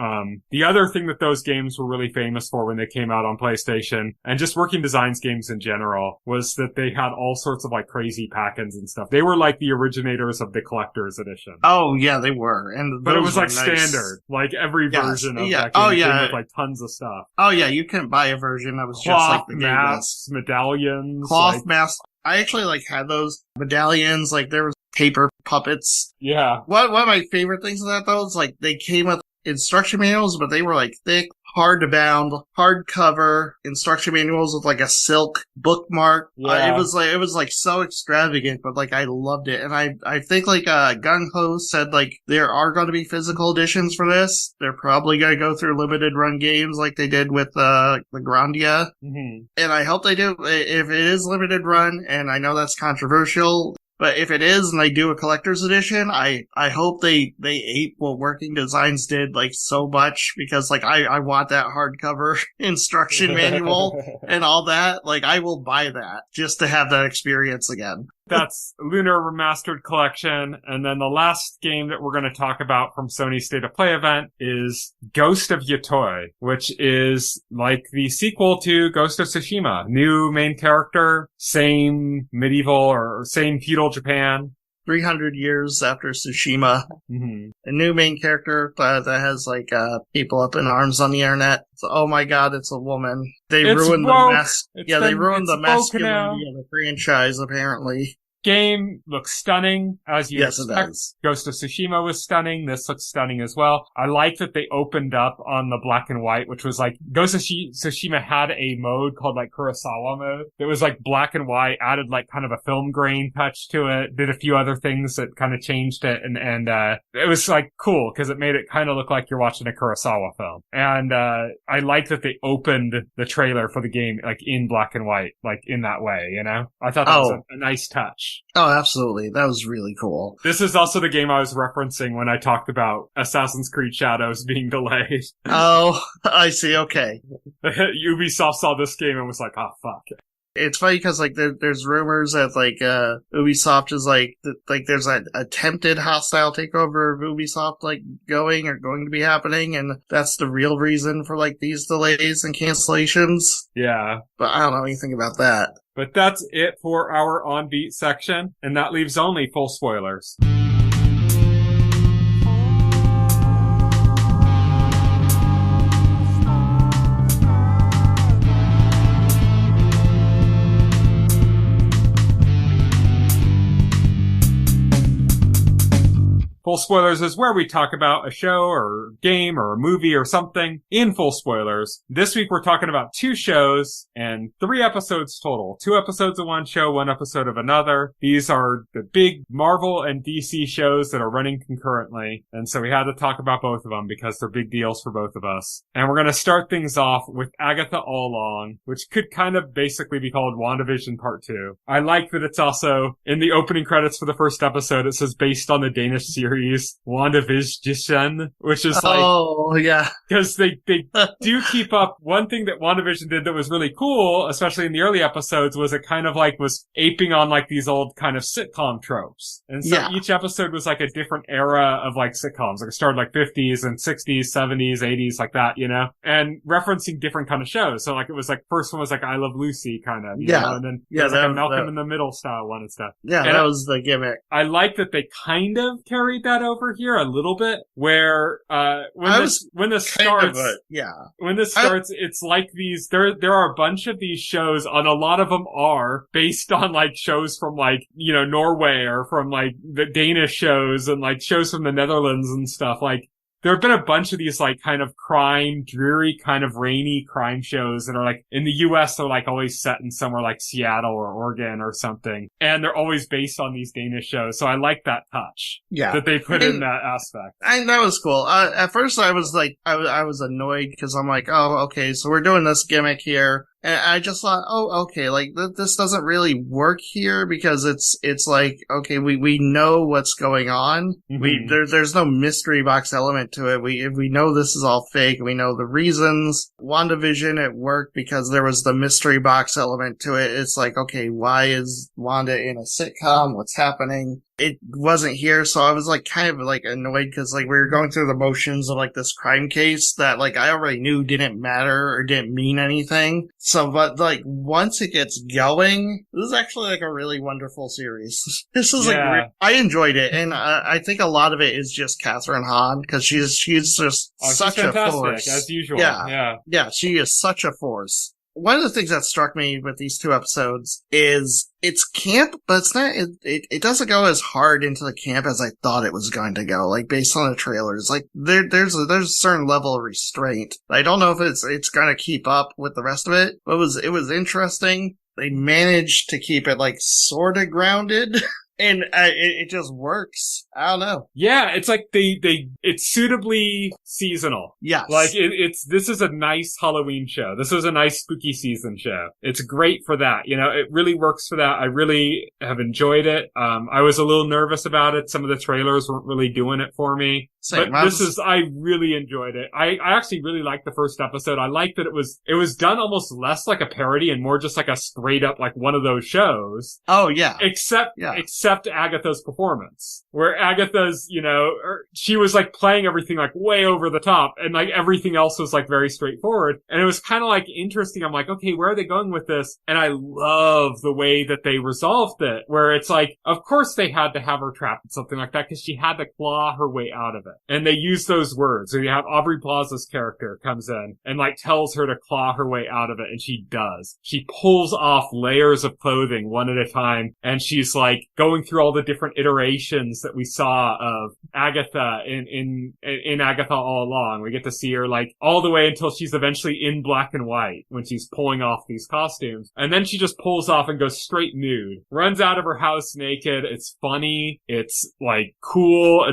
Speaker 2: The other thing that those games were really famous for when they came out on PlayStation, and just Working Designs games in general, was that they had all sorts of like crazy pack-ins and stuff. They were like the originators of the collector's edition.
Speaker 3: Oh, yeah, they were.
Speaker 2: But it was like standard. Like every version of that game came with like tons of stuff.
Speaker 3: Oh, yeah, you couldn't buy a version that was
Speaker 2: Cloth
Speaker 3: just like the game
Speaker 2: masks, medallions.
Speaker 3: Cloth masks. I actually like had those medallions. Like there was paper puppets.
Speaker 2: Yeah.
Speaker 3: One of my favorite things of that though is like they came with instruction manuals, but they were like thick, hard to bound, hardcover instruction manuals with like a silk bookmark.
Speaker 2: Yeah.
Speaker 3: It was like so extravagant, but like I loved it. And I think like Gung Ho said like there are going to be physical editions for this. They're probably going to go through limited run games like they did with the Grandia.
Speaker 2: Mm-hmm.
Speaker 3: And I hope they do. If it is limited run, and I know that's controversial, but if it is and they do a collector's edition, I hope they ape what Working Designs did like so much, because like I want that hardcover instruction manual and all that. Like I will buy that just to have that experience again.
Speaker 2: That's Lunar Remastered Collection. And then the last game that we're going to talk about from Sony's State of Play event is Ghost of Yotoi, which is like the sequel to Ghost of Tsushima. New main character, same medieval or same feudal Japan.
Speaker 3: 300 years after Tsushima.
Speaker 2: Mm-hmm.
Speaker 3: A new main character that has like people up in arms on the internet. So, oh my god, it's a woman. They ruined the masculinity of the franchise, apparently.
Speaker 2: Game looks stunning, as you
Speaker 3: expect.
Speaker 2: It does. Ghost of Tsushima was stunning. This looks stunning as well. I like that they opened up on the black and white, which was like, Ghost of Tsushima had a mode called like Kurosawa mode. It was like black and white, added like kind of a film grain touch to it, did a few other things that kind of changed it, and it was like cool, because it made it kind of look like you're watching a Kurosawa film. And I like that they opened the trailer for the game like in black and white, like in that way, I thought that was a nice touch.
Speaker 3: Oh, absolutely. That was really cool.
Speaker 2: This is also the game I was referencing when I talked about Assassin's Creed Shadows being delayed.
Speaker 3: Oh, I see. Okay.
Speaker 2: Ubisoft saw this game and was like, oh, fuck.
Speaker 3: It's funny because like there's rumors that like Ubisoft is like there's an attempted hostile takeover of Ubisoft like going to be happening, and that's the real reason for like these delays and cancellations.
Speaker 2: Yeah.
Speaker 3: But I don't know anything about that.
Speaker 2: But that's it for our On Beat section, and that leaves only full spoilers. Full Spoilers is where we talk about a show or game or a movie or something in full spoilers. This week we're talking about 2 shows and 3 episodes total. 2 episodes of one show, 1 episode of another. These are the big Marvel and DC shows that are running concurrently. And so we had to talk about both of them because they're big deals for both of us. And we're going to start things off with Agatha All Along, which could kind of basically be called WandaVision Part 2. I like that it's also in the opening credits for the first episode. It says based on the Danish series WandaVision, which is like,
Speaker 3: oh yeah,
Speaker 2: because they do keep up. One thing that WandaVision did that was really cool, especially in the early episodes, was it kind of like was aping on like these old kind of sitcom tropes. And so each episode was like a different era of like sitcoms. Like it started like 50s and 60s, 70s, 80s, like that, and referencing different kind of shows. So like it was like first one was like I Love Lucy kind of, you know, and then there's like a Malcolm in the Middle style one and stuff.
Speaker 3: Yeah,
Speaker 2: and
Speaker 3: that was the gimmick.
Speaker 2: I like that they kind of carried that over here a little bit, where when this starts, it's like these. There are a bunch of these shows, and a lot of them are based on like shows from like Norway or from like the Danish shows and like shows from the Netherlands and stuff. Like there have been a bunch of these like kind of crime, dreary, kind of rainy crime shows that are like in the US, they're like always set in somewhere like Seattle or Oregon or something. And they're always based on these Danish shows. So I like that touch.
Speaker 3: Yeah.
Speaker 2: That they put in that aspect.
Speaker 3: That was cool. At first I was like, I was annoyed because I'm like, oh, okay, so we're doing this gimmick here. And I just thought, oh, okay, like, this doesn't really work here because it's like, okay, we know what's going on.
Speaker 2: Mm-hmm.
Speaker 3: There's no mystery box element to it. We know this is all fake. We know the reasons. WandaVision, it worked because there was the mystery box element to it. It's like, okay, why is Wanda in a sitcom? What's happening? It wasn't here, so I was like kind of like annoyed because like we were going through the motions of like this crime case that like I already knew didn't matter or didn't mean anything. So, but like once it gets going, this is actually like a really wonderful series. This is like I enjoyed it, and I think a lot of it is just Catherine Hahn because she's just such a force
Speaker 2: as usual.
Speaker 3: Yeah, she is such a force. One of the things that struck me with these 2 episodes is it's camp, but it's not, it doesn't go as hard into the camp as I thought it was going to go, like based on the trailers. Like there's a certain level of restraint. I don't know if it's going to keep up with the rest of it, but it was interesting. They managed to keep it like sort of grounded. And it just works. I don't know.
Speaker 2: Yeah, it's like it's suitably seasonal.
Speaker 3: Yes.
Speaker 2: Like this is a nice Halloween show. This is a nice spooky season show. It's great for that. You know, it really works for that. I really have enjoyed it. I was a little nervous about it. Some of the trailers weren't really doing it for me.
Speaker 3: Same.
Speaker 2: But I really enjoyed it. I actually really liked the first episode. I liked that it was done almost less like a parody and more just like a straight up like one of those shows.
Speaker 3: Oh yeah.
Speaker 2: Except Agatha's performance, where Agatha's, you know, she was like playing everything like way over the top and like everything else was like very straightforward. And it was kind of like interesting. I'm like, okay, where are they going with this? And I love the way that they resolved it, where it's like, of course they had to have her trapped in something like that because she had to claw her way out of it. And they use those words. So you have Aubrey Plaza's character comes in and like tells her to claw her way out of it. And she does. She pulls off layers of clothing one at a time. And she's like going through all the different iterations that we saw of Agatha in Agatha All Along. We get to see her like all the way until she's eventually in black and white when she's pulling off these costumes. And then she just pulls off and goes straight nude. Runs out of her house naked. It's funny. It's like cool.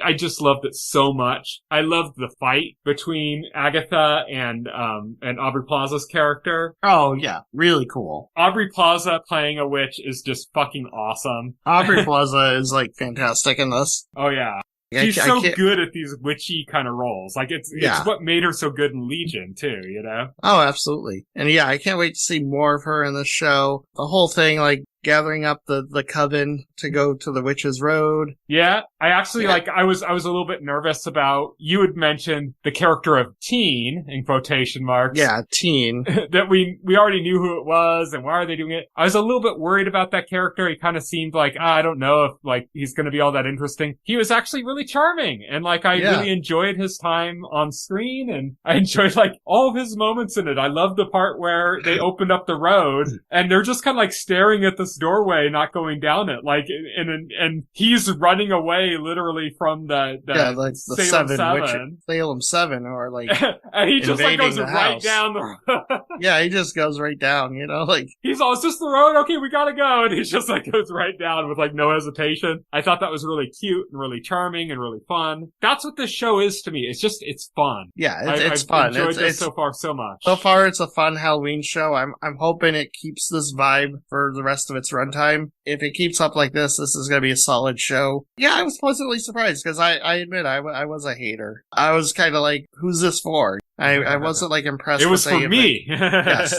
Speaker 2: I just loved it so much. I loved the fight between Agatha and Aubrey Plaza's character.
Speaker 3: Oh yeah, really cool.
Speaker 2: Aubrey Plaza playing a witch is just fucking awesome.
Speaker 3: Aubrey Plaza is like fantastic in this.
Speaker 2: Oh yeah. She's so good at these witchy kind of roles. Like it's what made her so good in Legion too, you know?
Speaker 3: Oh, absolutely. And yeah, I can't wait to see more of her in the show. The whole thing, like gathering up the coven to go to the Witch's Road.
Speaker 2: Yeah, I actually I was a little bit nervous about, you had mentioned the character of Teen, in quotation marks.
Speaker 3: Yeah, Teen.
Speaker 2: That we already knew who it was and why are they doing it. I was a little bit worried about that character. He kind of seemed like, I don't know if like he's going to be all that interesting. He was actually really charming and like I really enjoyed his time on screen and I enjoyed like all of his moments in it. I loved the part where they opened up the road and they're just kind of like staring at this doorway, not going down it, like, and he's running away literally from the
Speaker 3: like the Salem 7, or like,
Speaker 2: and he just like goes right
Speaker 3: house.
Speaker 2: down the road.
Speaker 3: Yeah, he just goes right down, you know, like
Speaker 2: he's all, it's just the road, okay, we gotta go, and he just like goes right down with like no hesitation. I thought that was really cute and really charming and really fun. That's what this show is to me. It's fun.
Speaker 3: Yeah, it's fun.
Speaker 2: I've enjoyed this so far so much.
Speaker 3: So far, it's a fun Halloween show. I'm hoping it keeps this vibe for the rest of its runtime. If it keeps up like this is going to be a solid show. Yeah, I was pleasantly surprised because I admit I was a hater. I was kind of like, who's this for? I wasn't like impressed.
Speaker 2: It was for me.
Speaker 3: Yes,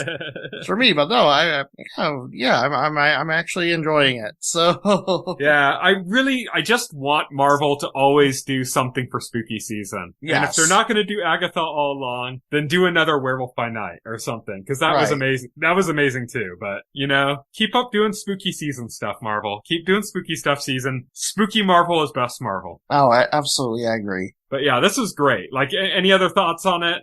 Speaker 3: for me, but no, I'm actually enjoying it. So
Speaker 2: yeah, I just want Marvel to always do something for spooky season.
Speaker 3: Yes.
Speaker 2: And if they're not going to do Agatha All Along, then do another Werewolf by Night or something, because that was amazing. That was amazing too. But you know, keep up doing spooky season stuff, Marvel. Keep doing spooky stuff season. Spooky Marvel is best Marvel.
Speaker 3: Oh, I absolutely agree.
Speaker 2: But yeah, this was great. Like, any other thoughts on it?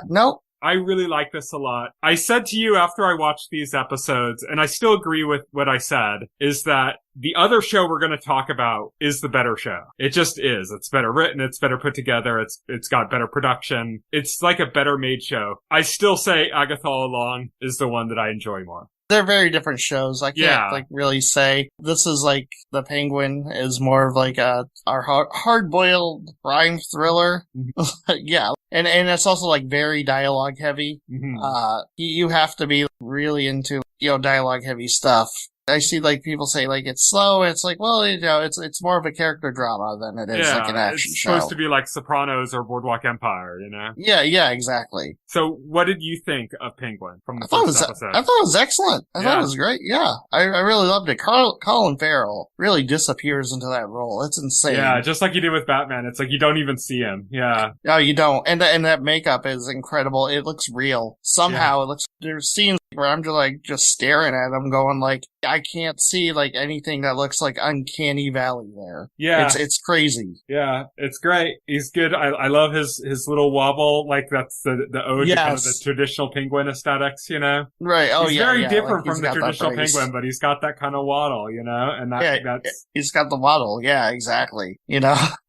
Speaker 3: Nope.
Speaker 2: I really like this a lot. I said to you after I watched these episodes, and I still agree with what I said, is that the other show we're going to talk about is the better show. It just is. It's better written. It's better put together. It's got better production. It's like a better made show. I still say Agatha All Along is the one that I enjoy more.
Speaker 3: They're very different shows. I can't really say. This is like The Penguin is more of like our hard-boiled crime thriller.
Speaker 2: Mm-hmm.
Speaker 3: Yeah. And it's also like very dialogue heavy.
Speaker 2: Mm-hmm.
Speaker 3: You have to be really into, dialogue heavy stuff. I see like people say like it's slow. It's like, well, it's more of a character drama than it is like an action show.
Speaker 2: It's supposed to be like Sopranos or Boardwalk Empire,
Speaker 3: Yeah, exactly.
Speaker 2: So what did you think of Penguin from the first episode?
Speaker 3: I thought it was excellent. I thought it was great. Yeah. I really loved it. Colin Farrell really disappears into that role. It's insane.
Speaker 2: Yeah, just like you did with Batman. It's like you don't even see him. Yeah.
Speaker 3: No, you don't. And that makeup is incredible. It looks real. Somehow it looks, there's scenes where I'm just staring at him going like, I can't see like anything that looks like Uncanny Valley there.
Speaker 2: Yeah.
Speaker 3: It's crazy.
Speaker 2: Yeah, it's great. He's good. I love his little wobble. Like that's the ode to kind of the traditional penguin aesthetics,
Speaker 3: Right. Oh,
Speaker 2: he's
Speaker 3: yeah.
Speaker 2: very
Speaker 3: yeah.
Speaker 2: different
Speaker 3: like
Speaker 2: from the traditional penguin, but he's got that kind of waddle, and that's
Speaker 3: he's got the waddle. Yeah, exactly.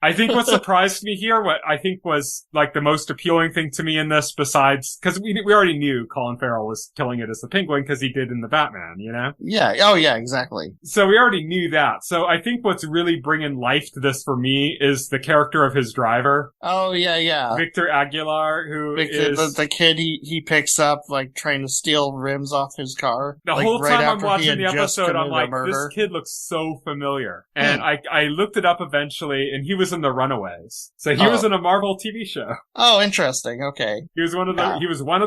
Speaker 2: I think what surprised me here, what I think was like the most appealing thing to me in this, besides because we already knew Colin Farrell was killing it as the penguin because he did in the Batman,
Speaker 3: Yeah. Oh, yeah. Exactly.
Speaker 2: So we already knew that. So I think what's really bringing life to this for me is the character of his driver.
Speaker 3: Oh, yeah.
Speaker 2: Victor Aguilar, who
Speaker 3: is the kid he picks up, like, trying to steal rims off his car.
Speaker 2: The
Speaker 3: like,
Speaker 2: whole
Speaker 3: right
Speaker 2: time I'm watching the episode, I'm like, this kid looks so familiar. And I looked it up eventually, and he was in The Runaways. So he was in a Marvel TV show.
Speaker 3: Oh, interesting. Okay.
Speaker 2: He was one of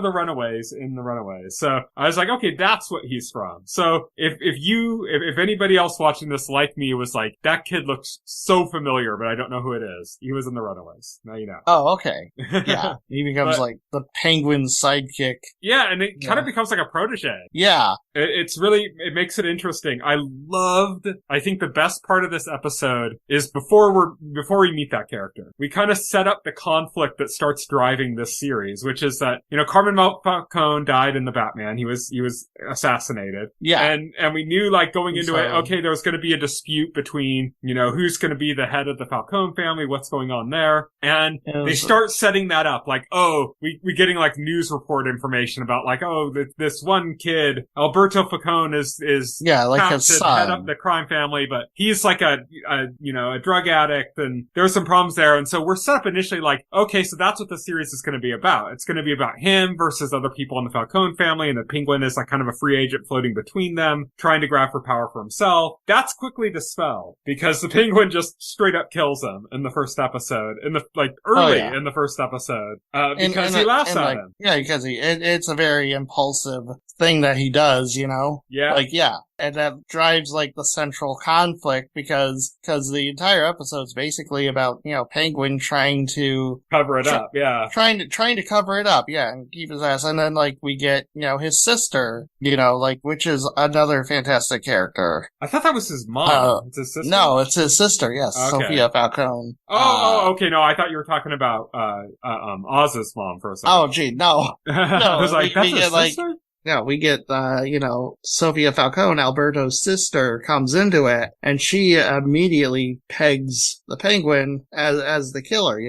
Speaker 2: the Runaways in The Runaways. So I was like, okay, that's what he's from. So if anybody else watching this like me was like, that kid looks so familiar, but I don't know who it is. He was in The Runaways. Now you know.
Speaker 3: Oh, okay. Yeah. He becomes like the penguin's sidekick.
Speaker 2: Yeah, and it kind of becomes like a protege.
Speaker 3: Yeah.
Speaker 2: It makes it interesting. I think the best part of this episode is before we meet that character, we kind of set up the conflict that starts driving this series, which is that, Carmen Falcone died in the Batman. He was assassinated.
Speaker 3: Yeah.
Speaker 2: And we knew like going into it, okay, there was going to be a dispute between, who's going to be the head of the Falcone family, what's going on there. And they start setting that up like, oh, we're getting like news report information about like, oh, this one kid, Alberto Falcone is
Speaker 3: like his son,
Speaker 2: head up the crime family, but he's like a drug addict and there's some problems there. And so we're set up initially like, okay, so that's what the series is going to be about. It's going to be about him versus other people in the Falcone family, and the penguin is like kind of a free agent floating between them, trying to grab for power for himself. That's quickly dispelled because the penguin just straight up kills him in the first episode, in the first episode, because he laughs at him.
Speaker 3: Yeah, because it's a very impulsive thing that he does,
Speaker 2: Yeah.
Speaker 3: Like, yeah. And that drives like the central conflict because the entire episode's basically about, Penguin trying to
Speaker 2: cover it up, yeah.
Speaker 3: Trying to cover it up, yeah, and keep his ass. And then like we get, his sister, which is another fantastic character.
Speaker 2: I thought that was his mom. It's his sister?
Speaker 3: No, it's his sister, yes. Okay. Sophia Falcone.
Speaker 2: Okay. No, I thought you were talking about, Oz's mom for a second.
Speaker 3: Oh, gee, no. No.
Speaker 2: I was like, that's his sister?
Speaker 3: Yeah, we get, Sophia Falcone, Alberto's sister, comes into it, and she immediately pegs the penguin as the killer,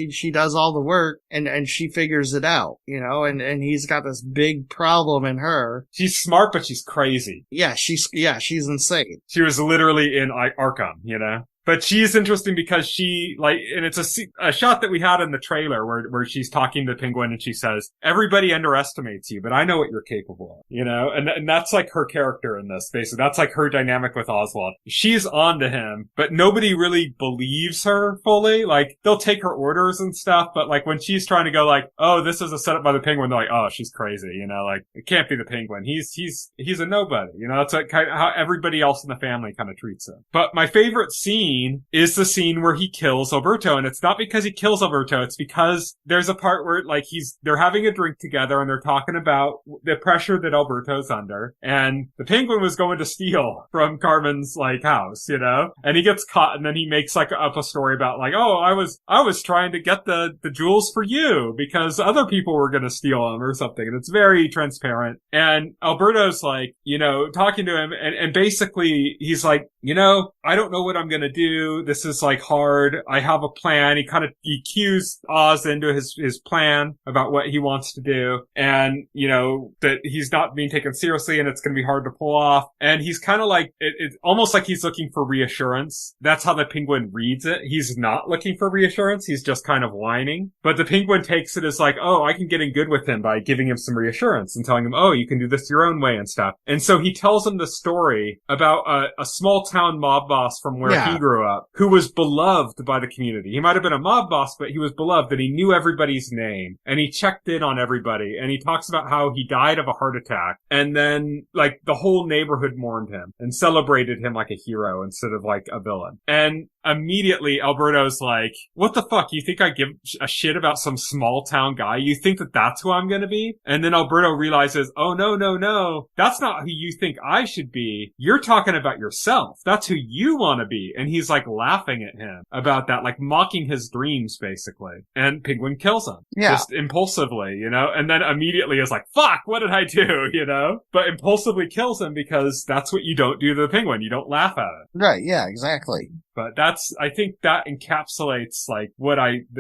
Speaker 3: she does all the work, and she figures it out, and he's got this big problem in her.
Speaker 2: She's smart, but she's crazy.
Speaker 3: Yeah, she's insane.
Speaker 2: She was literally in Arkham, But she's interesting because she, and it's a shot that we had in the trailer where she's talking to the penguin and she says, everybody underestimates you, but I know what you're capable of, and that's like her character in this, basically. That's like her dynamic with Oswald. She's on to him, but nobody really believes her fully. Like, they'll take her orders and stuff, but like when she's trying to go like, oh, this is a setup by the penguin, they're like, oh, she's crazy, like, it can't be the penguin. He's a nobody, that's like kind of how everybody else in the family kind of treats him. But my favorite scene scene is the scene where he kills Alberto. And it's not because he kills Alberto. It's because there's a part where like they're having a drink together and they're talking about the pressure that Alberto's under. And the Penguin was going to steal from Carmen's like house, you know, and he gets caught, and then he makes like up a story about like, oh, I was trying to get the jewels for you because other people were going to steal them or something. And it's very transparent. And Alberto's like, you know, talking to him, and basically he's like, you know, I don't know what I'm going to do. This is like hard. I have a plan. He cues Oz into his plan about what he wants to do. And, you know, that he's not being taken seriously and it's going to be hard to pull off. And he's kind of like, it's almost like he's looking for reassurance. That's how the Penguin reads it. He's not looking for reassurance. He's just kind of whining. But the Penguin takes it as like, oh, I can get in good with him by giving him some reassurance and telling him, oh, you can do this your own way and stuff. And so he tells him the story about a small town mob boss from where he grew up who was beloved by the community. He might have been a mob boss, but he was beloved and he knew everybody's name and he checked in on everybody. And he talks about how he died of a heart attack. And then like the whole neighborhood mourned him and celebrated him like a hero instead of like a villain. And immediately Alberto's like, what the fuck? You think I give a shit about some small town guy? You think that that's who I'm gonna be? And then Alberto realizes, oh no, that's not who you think I should be. You're talking about yourself. That's who you want to be. And he's like laughing at him about that, like mocking his dreams basically. And Penguin kills him. Yeah. Just impulsively, you know, and then immediately is like, fuck, what did I do? You know, but impulsively kills him because that's what you don't do to the Penguin. You don't laugh at it.
Speaker 3: Right. Yeah, exactly.
Speaker 2: But I think that encapsulates like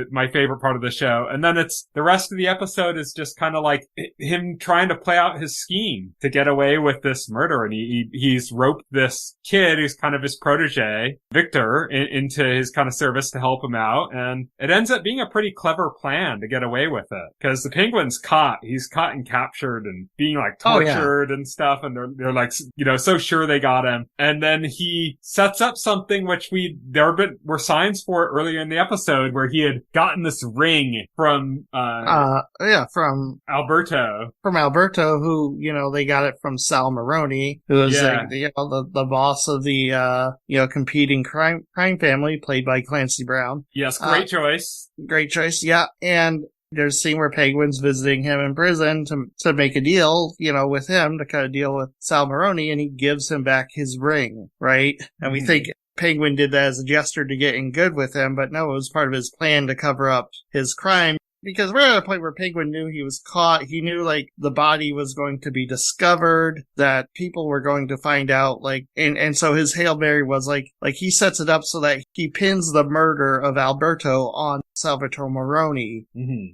Speaker 2: my favorite part of the show. And then the rest of the episode is just kind of like him trying to play out his scheme to get away with this murder. And he's roped this kid who's kind of his protege, Victor, into his kind of service to help him out. And it ends up being a pretty clever plan to get away with it because the Penguin's caught. He's caught and captured and being like tortured and stuff. And they're like, you know, so sure they got him. And then he sets up something which there were signs for it earlier in the episode where he had gotten this ring from Alberto. From Alberto,
Speaker 3: who, you know, they got it from Sal Maroni, who is the boss of the competing crime family played by Clancy Brown.
Speaker 2: Yes, great choice.
Speaker 3: Great choice, yeah. And there's a scene where Penguin's visiting him in prison to make a deal, you know, with him to kind of deal with Sal Maroni, and he gives him back his ring, right? And we think Penguin did that as a gesture to get in good with him, but no, it was part of his plan to cover up his crime. Because we're at a point where Penguin knew he was caught. He knew, like, the body was going to be discovered, that people were going to find out, like, and so his Hail Mary was, like he sets it up so that he pins the murder of Alberto on Salvatore Maroni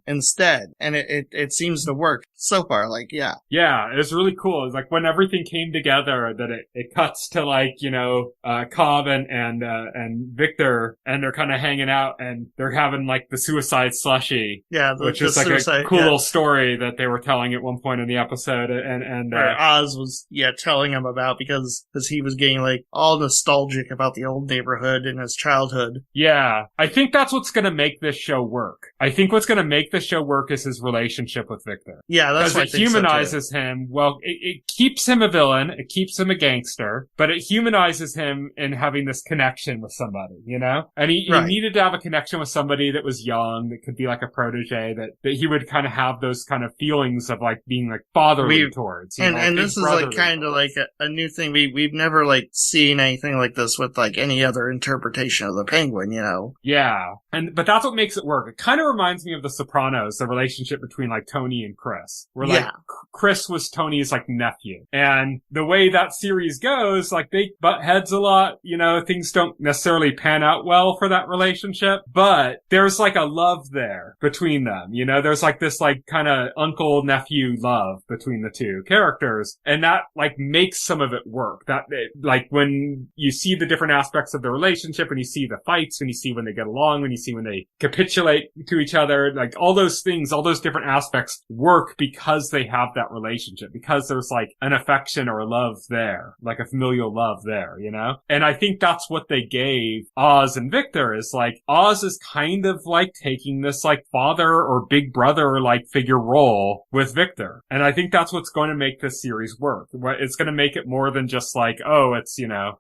Speaker 3: instead. And it seems to work so far, like, yeah.
Speaker 2: Yeah, it was really cool. It's like when everything came together that it cuts to, like, you know, Cobb and Victor, and they're kind of hanging out and they're having, like, the suicide slushie.
Speaker 3: Yeah,
Speaker 2: which is like a cool little story that they were telling at one point in the episode, and
Speaker 3: Oz was telling him about because he was getting like all nostalgic about the old neighborhood in his childhood.
Speaker 2: Yeah, I think that's what's going to make this show work. I think what's going to make this show work is his relationship with Victor.
Speaker 3: Yeah, that's what I think.
Speaker 2: It humanizes him. Well, it keeps him a villain, it keeps him a gangster, but it humanizes him in having this connection with somebody, you know. And he needed to have a connection with somebody that was young, that could be like a protege. That he would kind of have those kind of feelings of like being like fatherly towards.
Speaker 3: And this is like kind of like a new thing. We've never like seen anything like this with like any other interpretation of the Penguin, you know?
Speaker 2: Yeah. But that's what makes it work. It kind of reminds me of The Sopranos, the relationship between like Tony and Chris. Where like Chris was Tony's like nephew. And the way that series goes, like they butt heads a lot, you know, things don't necessarily pan out well for that relationship, but there's like a love there between them, you know, there's like this like kind of uncle nephew love between the two characters, and that like makes some of it work. That like when you see the different aspects of the relationship, when you see the fights, when you see when they get along, when you see when they capitulate to each other, like all those things, all those different aspects work because they have that relationship, because there's like an affection or a love there, like a familial love there, you know. And I think that's what they gave Oz and Victor, is like Oz is kind of like taking this like father father or big brother-like figure role with Victor. And I think that's what's going to make this series work. It's going to make it more than just like, oh, it's,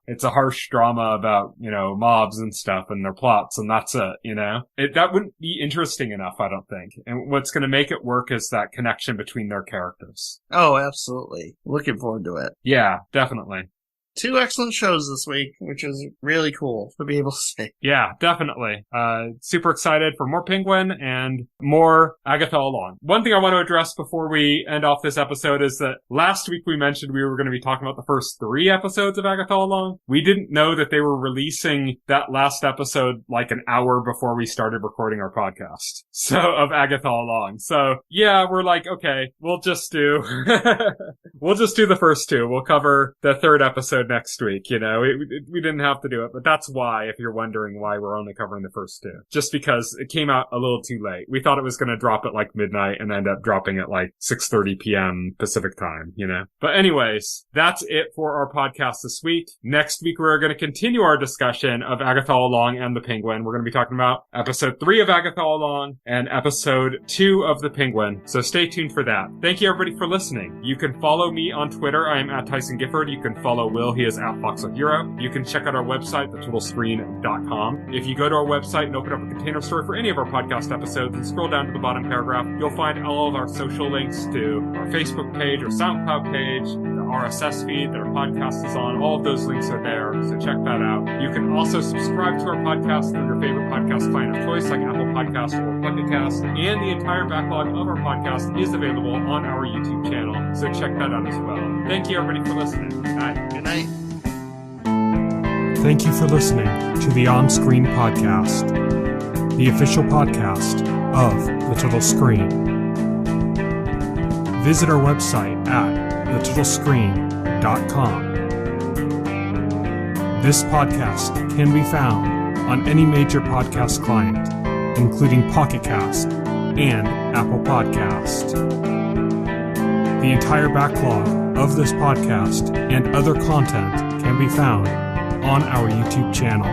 Speaker 2: it's a harsh drama about, mobs and stuff and their plots, and that's it, that wouldn't be interesting enough, I don't think. And what's going to make it work is that connection between their characters.
Speaker 3: Oh, absolutely. Looking forward to it.
Speaker 2: Yeah, definitely.
Speaker 3: 2 excellent shows this week, which is really cool to be able to say.
Speaker 2: Yeah, definitely. Super excited for more Penguin and more Agatha All Along. One thing I want to address before we end off this episode is that last week we mentioned we were going to be talking about the first 3 episodes of Agatha All Along. We didn't know that they were releasing that last episode like an hour before we started recording our podcast. So, of Agatha All Along. So, yeah, we're like, okay, we'll just do the first 2. We'll cover the 3rd episode next week, we didn't have to do it, but that's why, if you're wondering why we're only covering the first 2, just because it came out a little too late. We thought it was going to drop at like midnight and end up dropping at like 6:30 p.m. Pacific time, But anyways, that's it for our podcast this week. Next week, we're going to continue our discussion of Agatha All Along and the Penguin. We're going to be talking about episode 3 of Agatha All Along and episode 2 of the Penguin. So stay tuned for that. Thank you everybody for listening. You can follow me on Twitter. I am at Tyson Gifford. You can follow Will. He is at FoxOHero. You can check out our website, thetotalscreen.com. If you go to our website and open up a container store for any of our podcast episodes and scroll down to the bottom paragraph, you'll find all of our social links to our Facebook page, our SoundCloud page, the RSS feed that our podcast is on. All of those links are there, so check that out. You can also subscribe to our podcast through your favorite podcast client of choice, like Apple Podcasts or Pocket Cast, and the entire backlog of our podcast is available on our YouTube channel, so check that out as well. Thank you everybody for listening. Bye.
Speaker 3: Good night.
Speaker 1: Thank you for listening to the OnScreen podcast, the official podcast of The Total Screen. Visit our website at thetotalscreen.com. This podcast can be found on any major podcast client, including Pocket Cast and Apple Podcast. The entire backlog of this podcast and other content can be found on our YouTube channel.